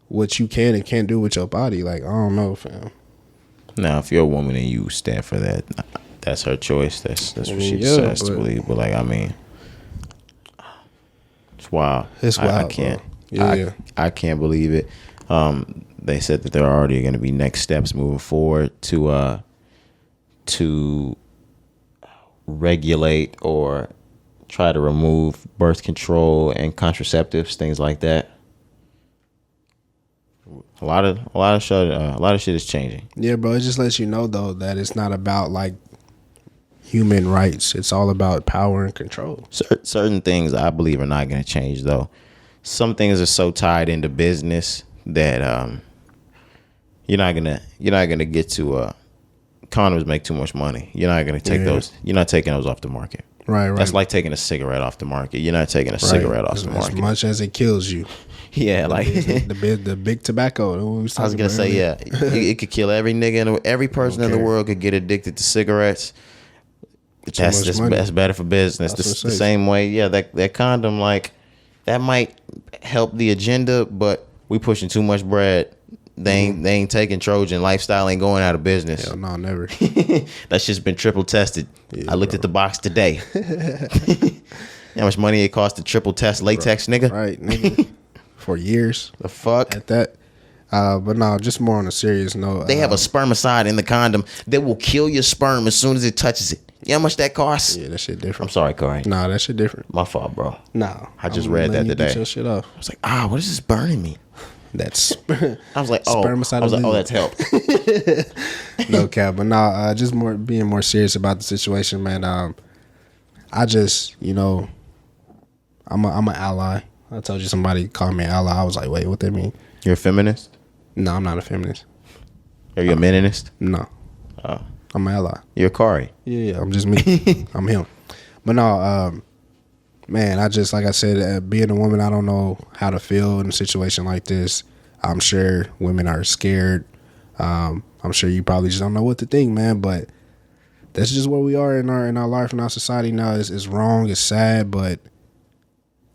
what you can and can't do with your body. Like, I don't know, fam. Now, if you're a woman and you stand for that, that's her choice. That's what she decides to believe. But like, I mean, it's wild. It's wild. I can't. Bro. Yeah. I can't believe it. They said that there are already going to be next steps moving forward to regulate or try to remove birth control and contraceptives, things like that. A lot of shit is changing. Yeah, bro. It just lets you know though that it's not about like human rights. It's all about power and control. Certain things I believe are not going to change though. Some things are so tied into business that you're not gonna get to condoms make too much money. You're not gonna take those. You're not taking those off the market. Right. That's like taking a cigarette off the market. You're not taking a cigarette off the market. As much as it kills you. Yeah, like the big tobacco. I was gonna say, yeah, it could kill every nigga, every person in the world could get addicted to cigarettes. That's better for business. The same way, yeah, that condom, like that might help the agenda, but we pushing too much bread. They ain't taking Trojan. Lifestyle ain't going out of business. Hell no, never. That's just been triple tested. Yeah, I looked at the box today. How much money it cost to triple test latex, nigga? Right, nigga. For years. The fuck? At that. But no, just more on a serious note. They have a spermicide in the condom that will kill your sperm as soon as it touches it. You know how much that costs? Yeah, that shit different. I'm sorry, Cari. Nah, that shit different. My fault, bro. Nah. I just read that today. Get your shit off. I was like, what is this burning me? That's I was like, spermicide. I was like, that's help. No cap, but nah, just being more serious about the situation, man. I just, I'm an ally. I told you somebody called me an ally. I was like, wait, what that mean? You're a feminist? No, I'm not a feminist. Are you a meninist? No. I'm an ally. You're a Cari. Yeah, I'm just me. I'm him. But no, man, like I said, being a woman, I don't know how to feel in a situation like this. I'm sure women are scared. I'm sure you probably just don't know what to think, man. But that's just where we are in our life and our society now. It's wrong. It's sad, but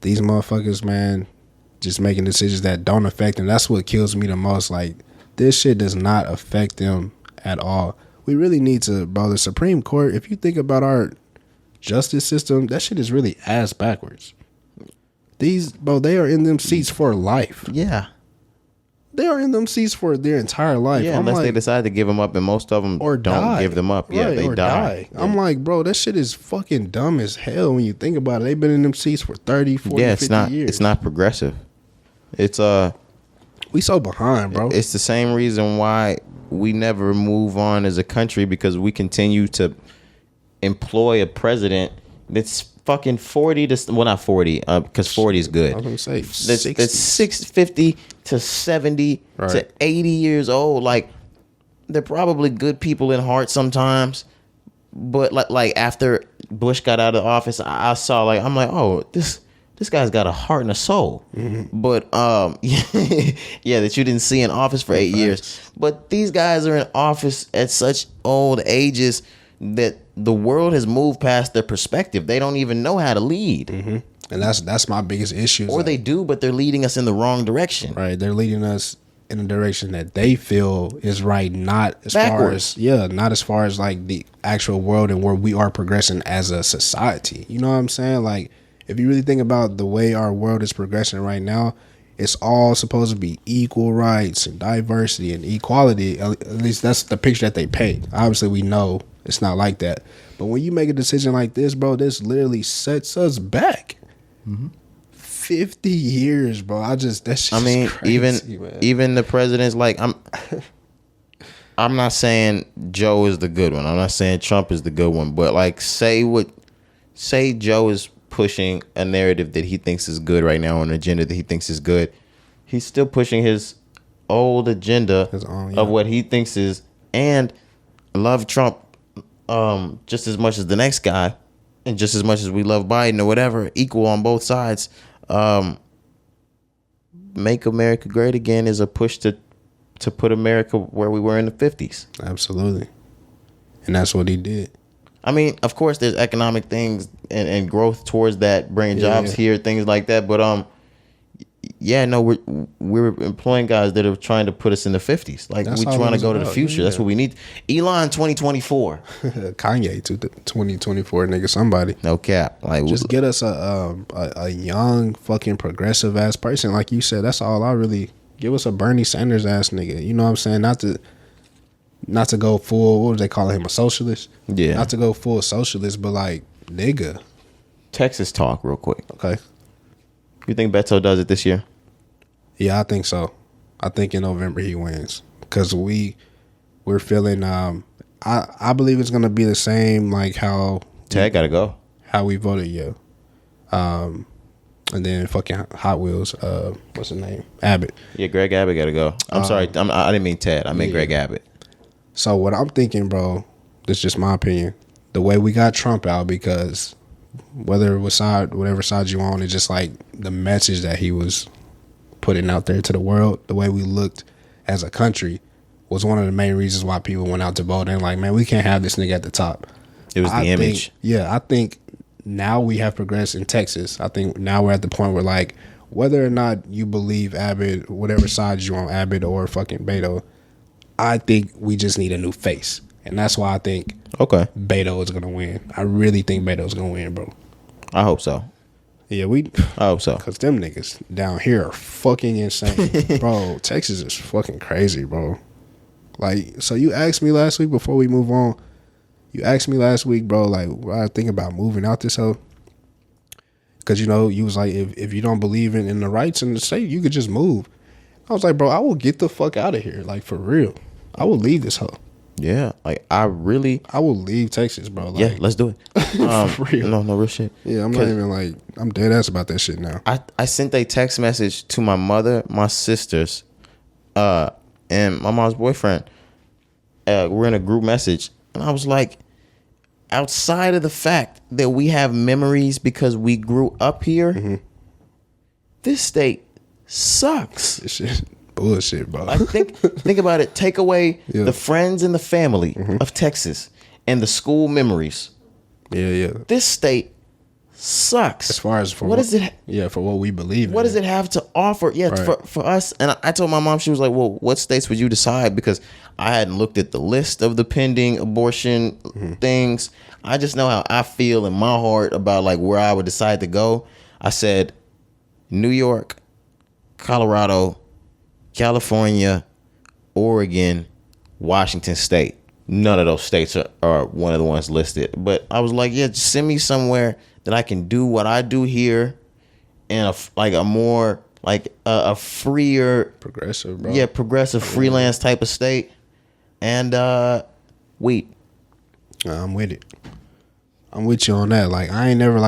these motherfuckers, man, just making decisions that don't affect them. That's what kills me the most. Like, this shit does not affect them at all. We really need to, bro, the Supreme Court, if you think about our justice system, that shit is really ass backwards. These, bro, they are in them seats for life. Yeah. they are in them seats for their entire life. Yeah, I'm unless like, they decide to give them up, and most of them or don't die. give them up. Yeah, Right, they or die. I'm like, bro, that shit is fucking dumb as hell when you think about it. They've been in them seats for 30, 40, Yeah, 50 years. it's not progressive. It's we so behind, bro. It's the same reason why we never move on as a country, because we continue to employ a president that's fucking 40 to, well, not 40, because 40 is good. I was gonna say That's 60. 650 to 70 Right. to 80 years old. Like, they're probably good people in heart sometimes, but like after Bush got out of office, I saw, like, I'm like, oh, this guy's got a heart and a soul. Mm-hmm. But yeah, that you didn't see in office for 8 years. But these guys are in office at such old ages that the world has moved past their perspective. They don't even know how to lead. Mm-hmm. And that's my biggest issue. Or they do, but they're leading us in the wrong direction. Right, they're leading us in a direction that they feel is right, not as Backwards. not as far as like the actual world and where we are progressing as a society. You know what I'm saying? Like, if you really think about the way our world is progressing right now, it's all supposed to be equal rights and diversity and equality. At least that's the picture that they paint. Obviously, we know it's not like that. But when you make a decision like this, bro, this literally sets us back. 50 years, bro. I mean, even the president's like, I'm not saying Joe is the good one. I'm not saying Trump is the good one. But like, say Joe is pushing a narrative that he thinks is good right now, an agenda that he thinks is good. He's still pushing his old agenda of what he thinks is, and love Trump just as much as the next guy, and just as much as we love Biden or whatever, equal on both sides. Make America Great Again is a push to put America where we were in the 50s. Absolutely. And that's what he did. I mean, of course, there's economic things and growth towards that, bringing jobs here, things like that. But we're employing guys that are trying to put us in the 50s. Like, we're trying to go to the future. That's what we need. Elon 2024. Kanye 2024, nigga, somebody. No cap. Like, just get us a young fucking progressive ass person, like you said. That's all I really. Give us a Bernie Sanders ass nigga. You know what I'm saying? Not to go full. What would they call him? A socialist? Yeah. Not to go full socialist, but like, nigga. Texas talk real quick. Okay. You think Beto does it this year? Yeah, I think so. I think in November he wins, because we're feeling. I believe it's gonna be the same like how Tag gotta go. How we voted, yeah. And then fucking Hot Wheels. What's his name? Abbott. Yeah, Greg Abbott gotta go. I'm sorry. I didn't mean Ted. I meant Greg Abbott. So what I'm thinking, bro, this is just my opinion. The way we got Trump out, because whatever side you on, it's just like the message that he was putting out there to the world, the way we looked as a country was one of the main reasons why people went out to vote. And like, man, we can't have this nigga at the top. It was the image. I think now we have progressed in Texas. I think now we're at the point where, like, whether or not you believe Abbott, whatever side you on, Abbott or fucking Beto, I think we just need a new face. And that's why I think Beto is going to win. I really think Beto is going to win, bro. I hope so. Yeah, I hope so. Because them niggas down here are fucking insane. Bro, Texas is fucking crazy, bro. Like, so you asked me last week, before we move on, you asked me last week, bro, like, what I think about moving out this hoe. Because, you know, you was like, if you don't believe in the rights in the state, you could just move. I was like, bro, I will get the fuck out of here. Like, for real. I will leave this hoe. Yeah, like, I will leave Texas, bro. Like, yeah, let's do it. For real. No real shit. Yeah, I'm not even like, I'm dead ass about that shit now. I sent a text message to my mother, my sisters, and my mom's boyfriend. We're in a group message, and I was like, outside of the fact that we have memories because we grew up here, this state sucks. This shit bullshit, bro. I think about it. Take away the friends and the family of Texas and the school memories. Yeah. This state sucks. As far as for what is it? Yeah, for what we believe in. What does it have to offer? Yeah, right. for us. And I told my mom, she was like, well, what states would you decide? Because I hadn't looked at the list of the pending abortion things. I just know how I feel in my heart about like where I would decide to go. I said New York, Colorado, California, Oregon, Washington State. None of those states are one of the ones listed. But I was like, yeah, just send me somewhere that I can do what I do here in a more like a freer, Progressive, bro. yeah, progressive freelance type of state. And weed. I'm with it. I'm with you on that. Like, I ain't never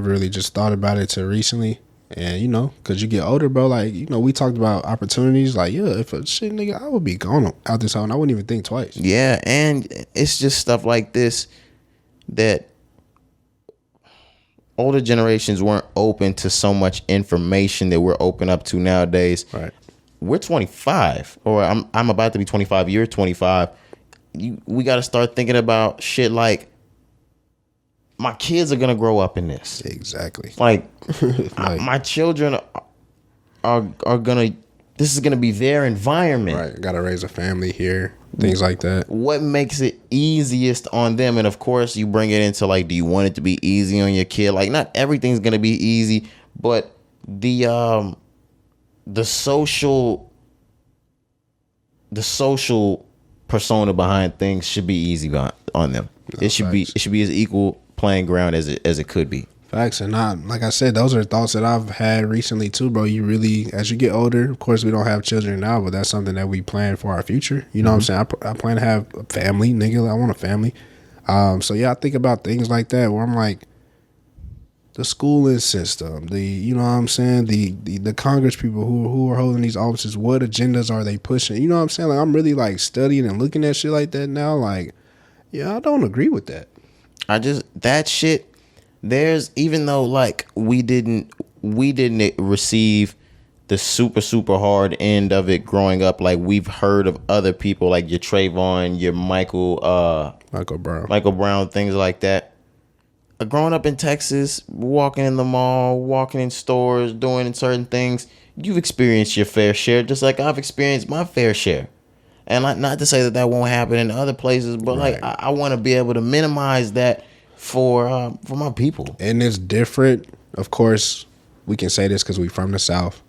really just thought about it till recently. And, you know, because you get older, bro, like, you know, we talked about opportunities. Like, yeah, if a shit, nigga, I would be gone out this house and I wouldn't even think twice. Yeah, and it's just stuff like this that older generations weren't open to so much information that we're open up to nowadays. Right. We're 25, or I'm about to be 25. You're 25. We got to start thinking about shit like, my kids are gonna grow up in this. Exactly. Like, my children are gonna. This is gonna be their environment. Right. Got to raise a family here. Things like that. What makes it easiest on them? And of course, you bring it into like, do you want it to be easy on your kid? Like, not everything's gonna be easy, but the social persona behind things should be easy on them. No, it should be as equal playing ground as it could be. Facts. And like I said, those are thoughts that I've had recently too, bro. You really, as you get older, of course we don't have children now, but that's something that we plan for our future. You know what I'm saying? I plan to have a family, nigga. I want a family. So yeah, I think about things like that where I'm like, the schooling system, you know what I'm saying? The Congress people who are holding these offices, what agendas are they pushing? You know what I'm saying? Like, I'm really like studying and looking at shit like that now. Like, yeah, I don't agree with that. That shit, there's, even though like we didn't receive the super hard end of it growing up, like we've heard of other people like your Trayvon, your Michael Brown, things like that. Growing up in Texas, walking in the mall, walking in stores, doing certain things, you've experienced your fair share, just like I've experienced my fair share. And not to say that won't happen in other places, but right. Like I want to be able to minimize that for my people. And it's different. Of course, we can say this because we from the South.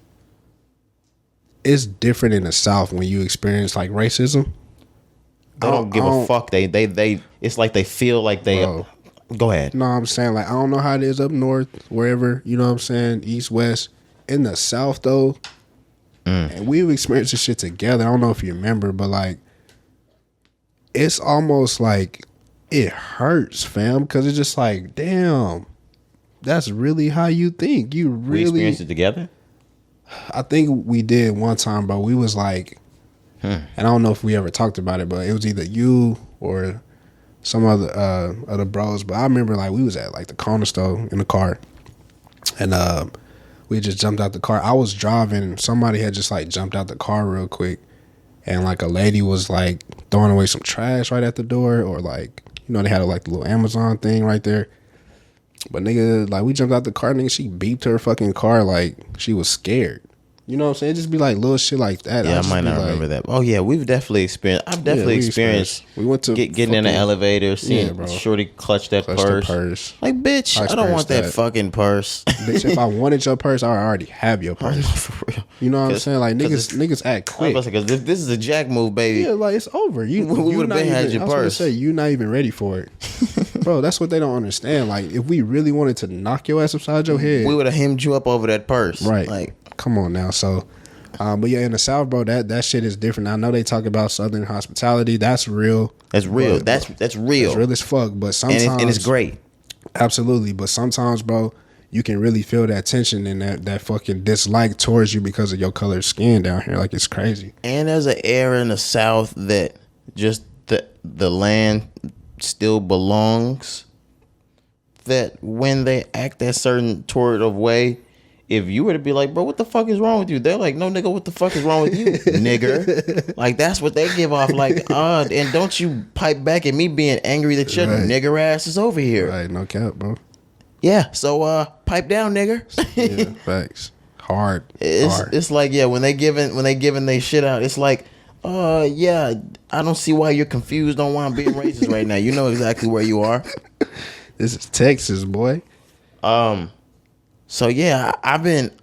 It's different in the South when you experience like racism. They don't give a fuck. They it's like they feel like they. Bro, go ahead. No, I'm saying, like, I don't know how it is up north, wherever, you know what I'm saying, east, west. In the South, though, and we've experienced this shit together. I don't know if you remember, but, like, it's almost like it hurts, fam, because it's just like, damn, that's really how you think. You really... We experienced it together? I think we did one time, bro. We was like, and I don't know if we ever talked about it, but it was either you or some other bros. But I remember, like, we was at, like, the corner store in the car, and we just jumped out the car. I was driving, and somebody had just, like, jumped out the car real quick, and, like, a lady was, like, throwing away some trash right at the door, or, like, you know, they had, like, the little Amazon thing right there. But, nigga, like, we jumped out the car, nigga, she beeped her fucking car like she was scared. You know what I'm saying? It just be like little shit like that. Yeah, I might not remember that. Oh yeah, we've definitely experienced. I've definitely experienced. We went to getting in the elevator, seeing Shorty clutch that purse. Like, bitch, I don't want that fucking purse. Bitch, if I wanted your purse, I already have your purse. For real. You know what I'm saying? Like, niggas act quick. Because this is a jack move, baby. Yeah, like, it's over. We would have been had your purse. I was gonna say, you not even ready for it. Bro, that's what they don't understand. Like, if we really wanted to knock your ass upside your head, we would have hemmed you up over that purse. Right. Like, come on now. So, but yeah, in the South, bro, that shit is different. I know they talk about Southern hospitality. That's real. That's real. That's real. It's real as fuck. But sometimes, and it's great. Absolutely. But sometimes, bro, you can really feel that tension and that fucking dislike towards you because of your color of skin down here. Like, it's crazy. And there's an era in the South that just the land still belongs. That when they act that certain toward of way, if you were to be like, bro, what the fuck is wrong with you? They're like, no, nigga, what the fuck is wrong with you, nigger? Like, that's what they give off. Like, and don't you pipe back at me being angry that your nigger ass is over here. Right, no cap, bro. Yeah, so pipe down, nigger. Yeah, facts. Hard. It's like, yeah, when they giving they shit out, it's like, yeah, I don't see why you're confused on why I'm being racist right now. You know exactly where you are. This is Texas, boy. So yeah, I've been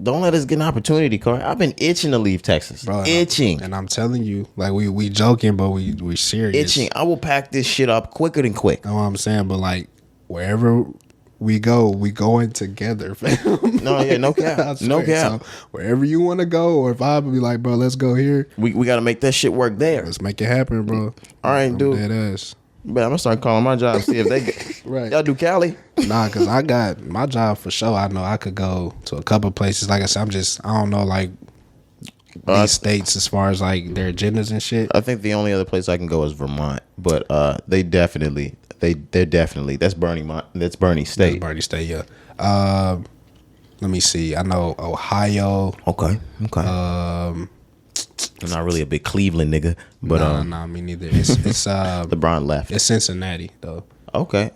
Don't let us get an opportunity, Corey. I've been itching to leave Texas. Bro, itching. And I'm telling you, like we joking, but we serious. Itching. I will pack this shit up quicker than quick. You know what I'm saying? But like wherever we going together, fam. No, yeah, no cap. No cap. So wherever you want to go, or if I would be like, bro, let's go here. We got to make that shit work there. Let's make it happen, bro. All right, dude. Dead ass. But I'm gonna start calling my job, see if they get Right. Y'all do Cali? Nah, cause I got my job for sure. I know I could go to a couple places. Like I said, I don't know like these states as far as like their agendas and shit. I think the only other place I can go is Vermont, but they're definitely that's Bernie State. Bernie State, yeah. Let me see. I know Ohio. Okay. I'm not really a big Cleveland nigga, but nah, me neither. It's LeBron left. It's Cincinnati though. Okay.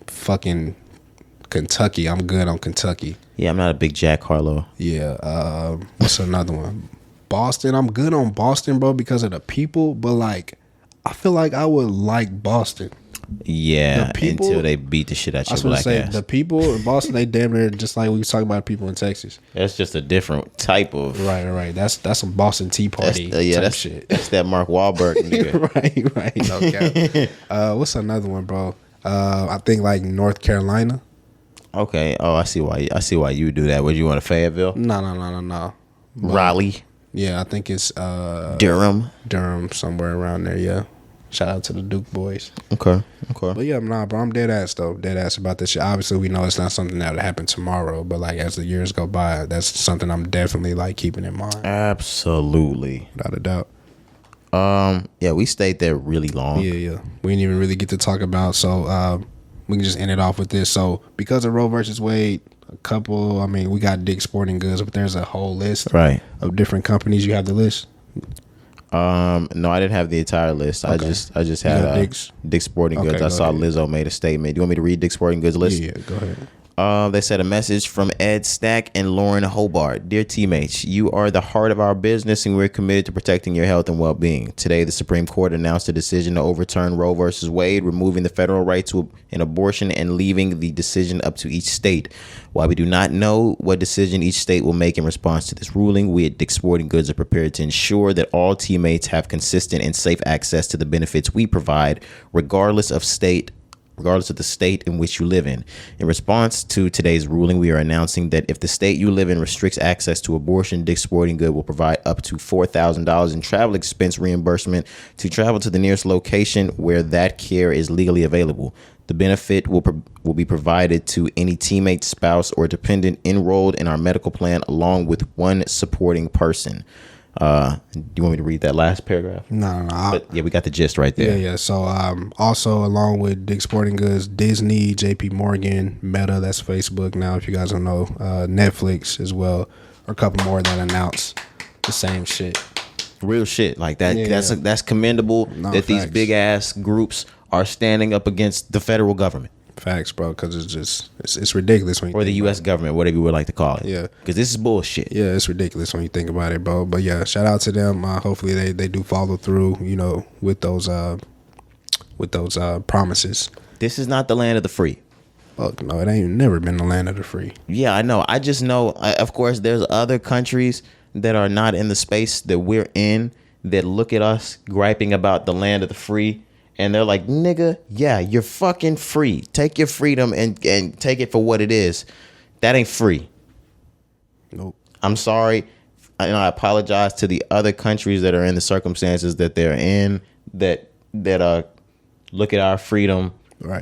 Fucking Kentucky. I'm good on Kentucky. Yeah, I'm not a big Jack Harlow. Yeah. What's another one? Boston. I'm good on Boston, bro, because of the people. But like, I feel like I would like Boston. Yeah, people, until they beat the shit out your your black ass. The people in Boston, they damn near just like we was talking about people in Texas. That's just a different type of right. That's some Boston Tea Party type shit. That's that Mark Wahlberg nigga. right. No cap. What's another one, bro? I think like North Carolina. Okay. Oh, I see why you do that. Would you want to Fayetteville? No. Raleigh. Yeah, I think it's Durham, somewhere around there. Yeah. Shout out to the Duke boys. Okay. But yeah, nah, bro, I'm dead ass about this shit. Obviously, we know it's not something that would happen tomorrow, but like as the years go by, that's something I'm definitely like keeping in mind. Absolutely, without a doubt. Yeah, we stayed there really long. Yeah. We didn't even really get to talk about, so we can just end it off with this. So because of Roe versus Wade, we got Dick's Sporting Goods, but there's a whole list of different companies. You have the list. No, I didn't have the entire list. Okay. I just had Dick's Sporting Goods. I saw Lizzo made a statement. Do you want me to read Dick's Sporting Goods list? Yeah, go ahead. They said a message from Ed Stack and Lauren Hobart. Dear teammates, you are the heart of our business and we're committed to protecting your health and well-being. Today, the Supreme Court announced a decision to overturn Roe versus Wade, removing the federal right to an abortion and leaving the decision up to each state. While we do not know what decision each state will make in response to this ruling, we at Dick's Sporting Goods are prepared to ensure that all teammates have consistent and safe access to the benefits we provide, regardless of the state in which you live in. In response to today's ruling, we are announcing that if the state you live in restricts access to abortion, Dick's Sporting Goods will provide up to $4,000 in travel expense reimbursement to travel to the nearest location where that care is legally available. The benefit will be provided to any teammate, spouse, or dependent enrolled in our medical plan, along with one supporting person. Do you want me to read that last paragraph? No. But yeah, we got the gist right there. Yeah. So also along with Dick's Sporting Goods, Disney, JP Morgan, Meta, that's Facebook now if you guys don't know, Netflix as well, or a couple more that announced the same shit. Real shit like that. Yeah. That's commendable that these big ass groups are standing up against the federal government. Facts, bro, because it's ridiculous when you or the U.S. government, whatever you would like to call it. Yeah, because this is bullshit. Yeah, it's ridiculous when you think about it, bro. But yeah, shout out to them. Hopefully they do follow through, with those promises. This is not the land of the free. Fuck no, it ain't never been the land of the free. Yeah, I know. I just know. Of course, there's other countries that are not in the space that we're in that look at us griping about the land of the free. And they're like, nigga, yeah, you're fucking free. Take your freedom and take it for what it is. That ain't free. Nope. I'm sorry. I apologize to the other countries that are in the circumstances that they're in that look at our freedom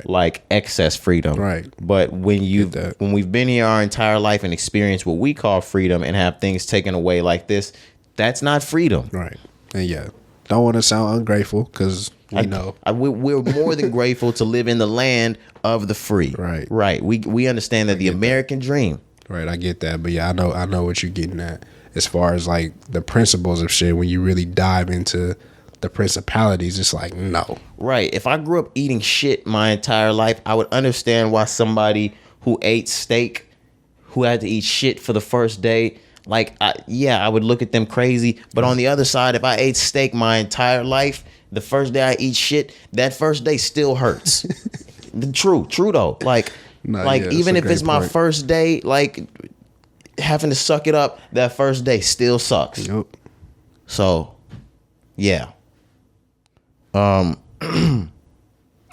like excess freedom. Right. But when we've been here our entire life and experienced what we call freedom and have things taken away like this, that's not freedom. Right. And yeah, don't want to sound ungrateful because we know. We're more than grateful to live in the land of the free. Right. Right. We understand that the American dream. Right. I get that. But yeah, I know what you're getting at as far as like the principles of shit. When you really dive into the principalities, it's like, no. Right. If I grew up eating shit my entire life, I would understand why somebody who ate steak, who had to eat shit for the first day, I would look at them crazy. But on the other side, if I ate steak my entire life, the first day I eat shit, that first day still hurts. True though. Even if it's my first day, having to suck it up that first day still sucks. Yep. So, yeah.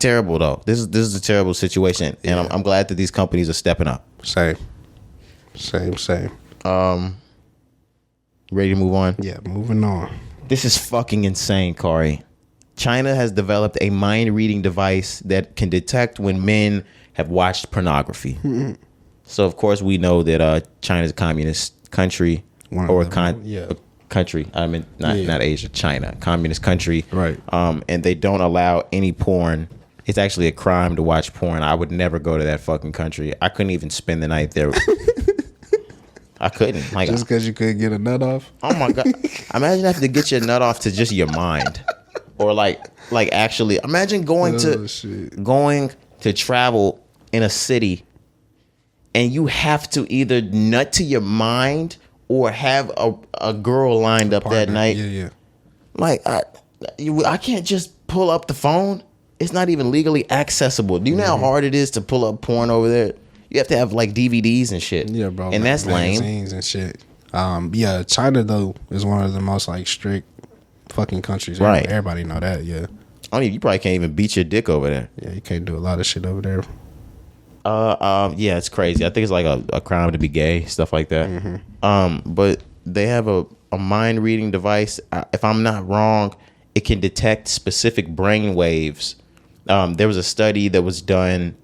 Terrible though. This is a terrible situation, and I'm glad that these companies are stepping up. Same. Ready to move on? Yeah, moving on. This is fucking insane, Cari. China has developed a mind-reading device that can detect when men have watched pornography. So, of course, we know that China's a communist country. Country. I mean, not Asia, China. Communist country. Right. And they don't allow any porn. It's actually a crime to watch porn. I would never go to that fucking country. I couldn't even spend the night there. I couldn't. Like, just because you couldn't get a nut off? Oh my God. Imagine having to get your nut off to just your mind. Or like actually imagine going to travel in a city and you have to either nut to your mind or have a girl lined up that night. Yeah. Like I can't just pull up the phone. It's not even legally accessible. Do you know how hard it is to pull up porn over there? You have to have like DVDs and shit. Yeah, bro. And that's lame. Magazines and shit. Yeah, China though is one of the most like strict fucking countries. Right. Everybody know that. Yeah. You probably can't even beat your dick over there. Yeah, you can't do a lot of shit over there. Yeah, it's crazy. I think it's like a crime to be gay, stuff like that. But they have a mind reading device. If I'm not wrong, it can detect specific brain waves. There was a study that was done,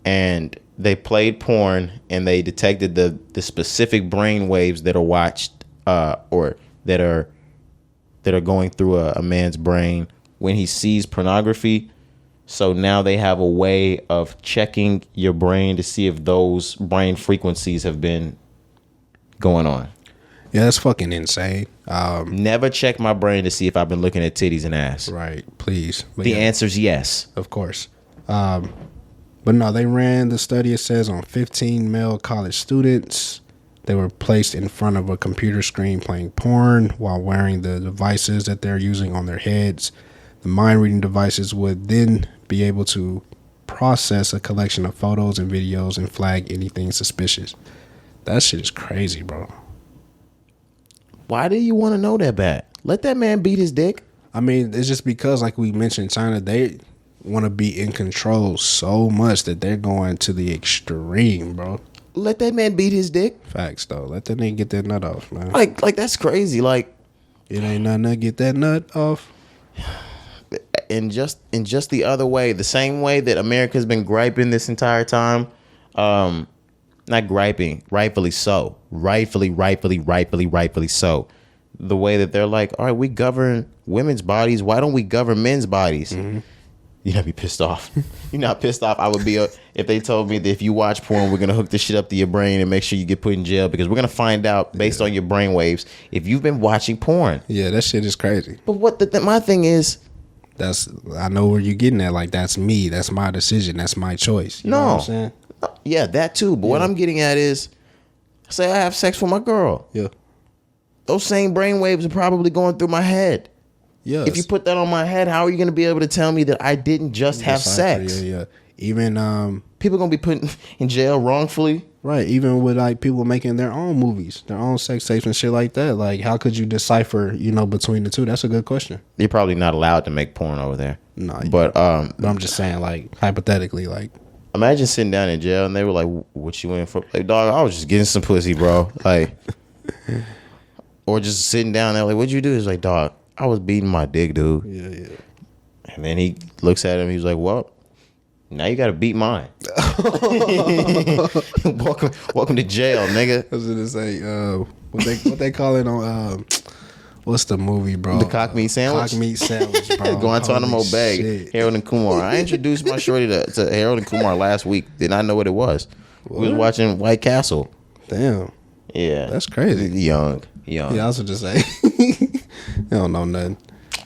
and they played porn and they detected the specific brain waves that are watched or that are going through a man's brain when he sees pornography. So now they have a way of checking your brain to see if those brain frequencies have been going on. Yeah, that's fucking insane. Never check my brain to see if I've been looking at titties and ass. Right, please. But The answer's yes. Of course. But no, they ran the study, it says, on 15 male college students. They were placed in front of a computer screen playing porn while wearing the devices that they're using on their heads. The mind-reading devices would then be able to process a collection of photos and videos and flag anything suspicious. That shit is crazy, bro. Why do you want to know that bad? Let that man beat his dick. I mean, it's just because, like we mentioned, China, they want to be in control so much that they're going to the extreme, bro. Let that man beat his dick. Facts, though. Let that nigga get that nut off, man. Like that's crazy. Like, it ain't nothing to get that nut off. in just the other way, the same way that America's been griping this entire time. Not griping, rightfully so. Rightfully so. The way that they're like, all right, we govern women's bodies. Why don't we govern men's bodies? Mm-hmm. You're not be pissed off. You're not pissed off. I would be if they told me that if you watch porn, we're going to hook this shit up to your brain and make sure you get put in jail because we're going to find out based on your brain waves if you've been watching porn. Yeah, that shit is crazy. But what my thing is, I know where you're getting at. Like, that's me. That's my decision. That's my choice. You know what I'm saying? Yeah, that too. But what I'm getting at is, say I have sex with my girl. Yeah. Those same brain waves are probably going through my head. Yes. If you put that on my head, how are you going to be able to tell me that I didn't just have sex? Yeah. Even people going to be put in jail wrongfully. Right. Even with like people making their own movies, their own sex tapes and shit like that. Like, how could you decipher, between the two? That's a good question. You're probably not allowed to make porn over there. No. But I'm just saying, like, hypothetically, like, imagine sitting down in jail and they were like, "What you in for?" Like, dog, I was just getting some pussy, bro. Like, or just sitting down there like, "What'd you do?" It's like, dog, I was beating my dick, dude. Yeah. And then he looks at him. He's like, "Well, now you got to beat mine." welcome to jail, nigga. I was gonna say, what they call it on what's the movie, bro? The cock meat sandwich. Cock meat sandwich, bro. Guantanamo Bay. Shit. Harold and Kumar. I introduced my shorty to Harold and Kumar last week. Did not know what it was. What? We was watching White Castle. Damn. Yeah, that's crazy. Young. Yeah, I was just say. You don't know nothing.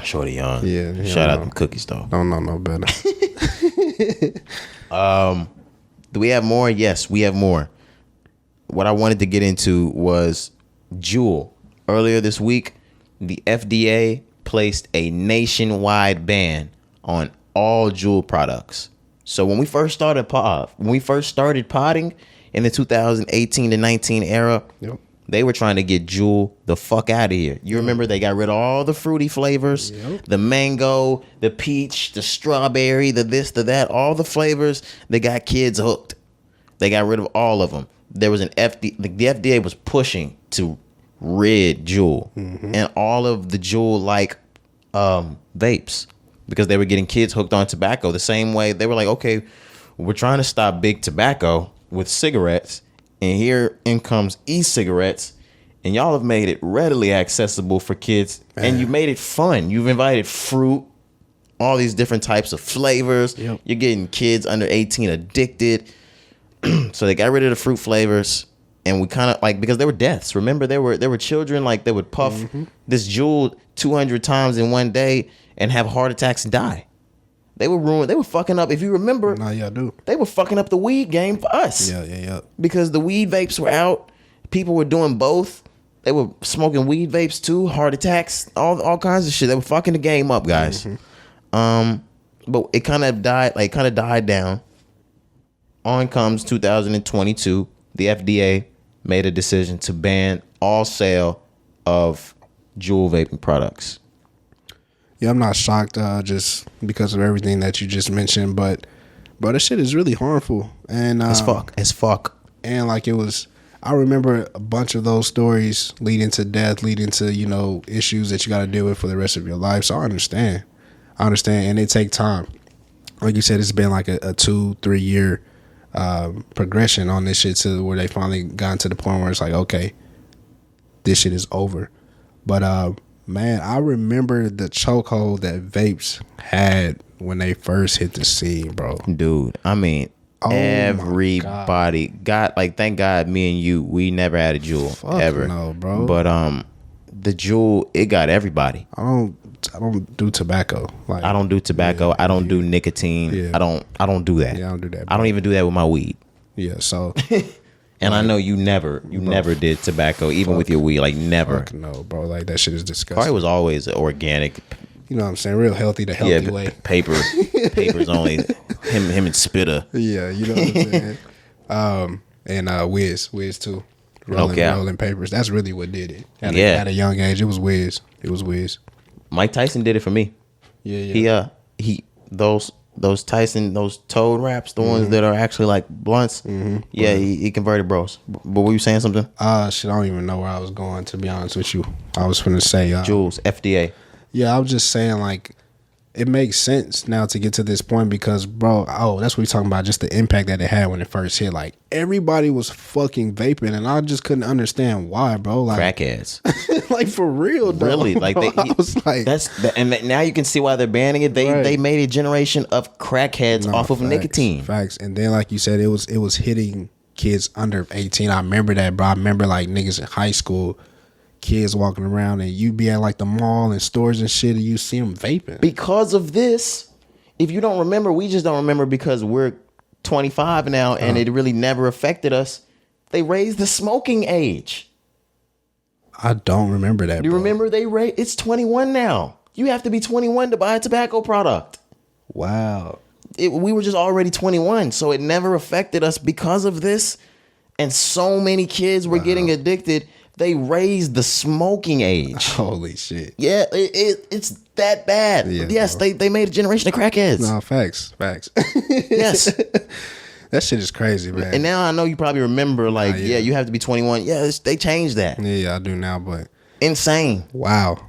Shorty young. Yeah. Shout out them cookies though. Don't know no better. Do we have more? Yes, we have more. What I wanted to get into was JUUL. Earlier this week, the FDA placed a nationwide ban on all JUUL products. So when we first started podding, in the 2018 to 19 era, Yep. they were trying to get JUUL the fuck out of here. You remember they got rid of all the fruity flavors, the mango, the peach, the strawberry, the this, the that, all the flavors that got kids hooked. They got rid of all of them. There was an the FDA was pushing to rid JUUL and all of the JUUL like vapes because they were getting kids hooked on tobacco the same way. They were like, okay, we're trying to stop big tobacco with cigarettes, and here in comes e-cigarettes, and y'all have made it readily accessible for kids, and you made it fun. You've invited fruit, all these different types of flavors. Yep. You're getting kids under 18 addicted. So they got rid of the fruit flavors, and we kind of like, because there were deaths. Remember, there were children like they would puff this JUUL 200 times in one day and have heart attacks and die. They were fucking up. If you remember, Nah, yeah, I do. they were fucking up the weed game for us. Yeah. Because the weed vapes were out. People were doing both. They were smoking weed vapes too, heart attacks, all kinds of shit. They were fucking the game up, guys. But it kind of died down. On comes 2022. The FDA made a decision to ban all sale of JUUL vaping products. Yeah, I'm not shocked just because of everything that you just mentioned, but bro, this shit is really harmful. And As fuck. And like it was, I remember a bunch of those stories leading to death, leading to, you know, issues that you got to deal with for the rest of your life. So I understand. And it take time. Like you said, it's been like a 2-3 year progression on this shit to where they finally gotten to the point where it's like, okay, this shit is over. But man, I remember the chokehold that vapes had when they first hit the scene, bro. Dude, I mean, everybody got, like, thank God me and you, we never had a JUUL. Fuck ever. no, bro. But the JUUL, it got everybody. I don't do tobacco. Like, I don't do tobacco. I don't do nicotine. Yeah. I don't do that. Yeah, I don't do that. I don't even do that with my weed. Yeah, so And I know you never did tobacco, even with your weed, like never. fuck no, bro. Like that shit is disgusting. Probably was always organic. You know what I'm saying? Real healthy, the healthy way. Paper's only him and Spitter. Yeah, you know what I'm saying? And Wiz too. Rolling papers. That's really what did it. At a young age, it was Wiz. Mike Tyson did it for me. Yeah. He those Tyson, those Toad raps, the ones that are actually like blunts. Yeah, he converted bros. But were you saying something? Shit, I don't even know where I was going, to be honest with you. I was finna say JUUL's FDA. Yeah, I was just saying, like, it makes sense now to get to this point because, bro, that's what we're talking about, just the impact that it had when it first hit. Like, everybody was fucking vaping, and I just couldn't understand why, bro. Like, Crackheads. like, for real, though. Really? Like, I was like... and now you can see why they're banning it. They made a generation of crackheads off of nicotine. Facts. And then, like you said, it was hitting kids under 18. I remember that, bro. I remember, like, niggas in high school, kids walking around, and you be at like the mall and stores and shit, and you see them vaping. Because of this, if you don't remember, we just don't remember because we're 25 now, and it really never affected us. They raised the smoking age. I don't remember that. Do you bro. remember it's 21 now? You have to be 21 to buy a tobacco product. Wow. We were just already 21, so it never affected us because of this. And so many kids were getting addicted. They raised the smoking age. Holy shit. Yeah, it's that bad. Yeah, yes, bro. they made a generation of crackheads. No, facts. Yes. That shit is crazy, man. And now I know you probably remember, like, you have to be 21. Yeah, they changed that. Yeah, I do now, but... Insane. Wow.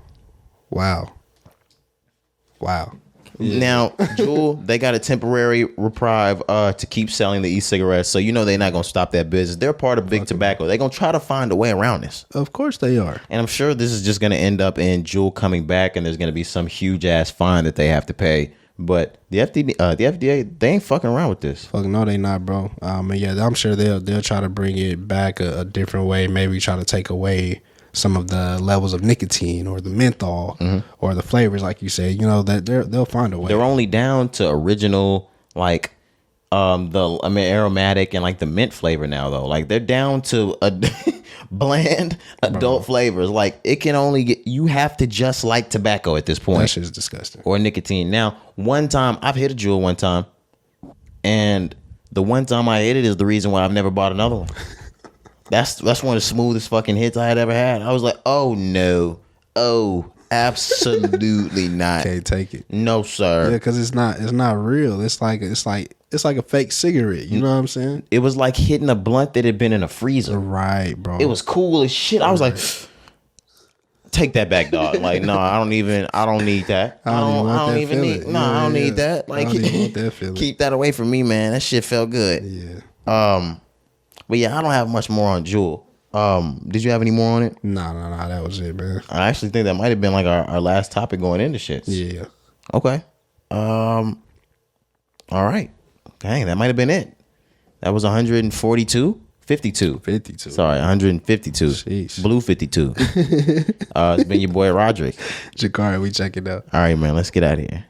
Yeah. Now, JUUL, they got a temporary reprieve to keep selling the e-cigarettes. So, you know, they're not going to stop that business. They're part of big tobacco. They're going to try to find a way around this. Of course they are. And I'm sure this is just going to end up in JUUL coming back, and there's going to be some huge ass fine that they have to pay. But the FDA, they ain't fucking around with this. Fuck no, they not, bro. And yeah, I'm sure they'll try to bring it back a different way. Maybe try to take away some of the levels of nicotine or the menthol or the flavors, like you say. You know that they'll find a way. They're only down to original, like aromatic and like the mint flavor now, though. Like they're down to a bland adult flavors. Like it can only you have to just like tobacco at this point. That shit is disgusting. Or nicotine. Now, one time I've hit a JUUL one time, and The one time I hit it is the reason why I've never bought another one. That's one of the smoothest fucking hits I had ever had. I was like, oh no, oh absolutely not. Can't take it. No sir. Yeah, because it's not real. It's like a fake cigarette. You know what I'm saying? It was like hitting a blunt that had been in a freezer. Right, bro. It was cool as shit. I was like, take that back, dog. Like, no, I don't need that. I don't even need. No, I don't need that. Like, I don't even want that feeling. Keep that away from me, man. That shit felt good. Yeah. But yeah, I don't have much more on JUUL. Did you have any more on it? Nah. That was it, man. I actually think that might have been like our last topic going into shits. Yeah. Okay. All right. Dang, that might have been it. That was 142? 52. Sorry, 152. Jeez. Blue 52. It's been your boy Roderick. Jakari, we check it out. All right, man. Let's get out of here.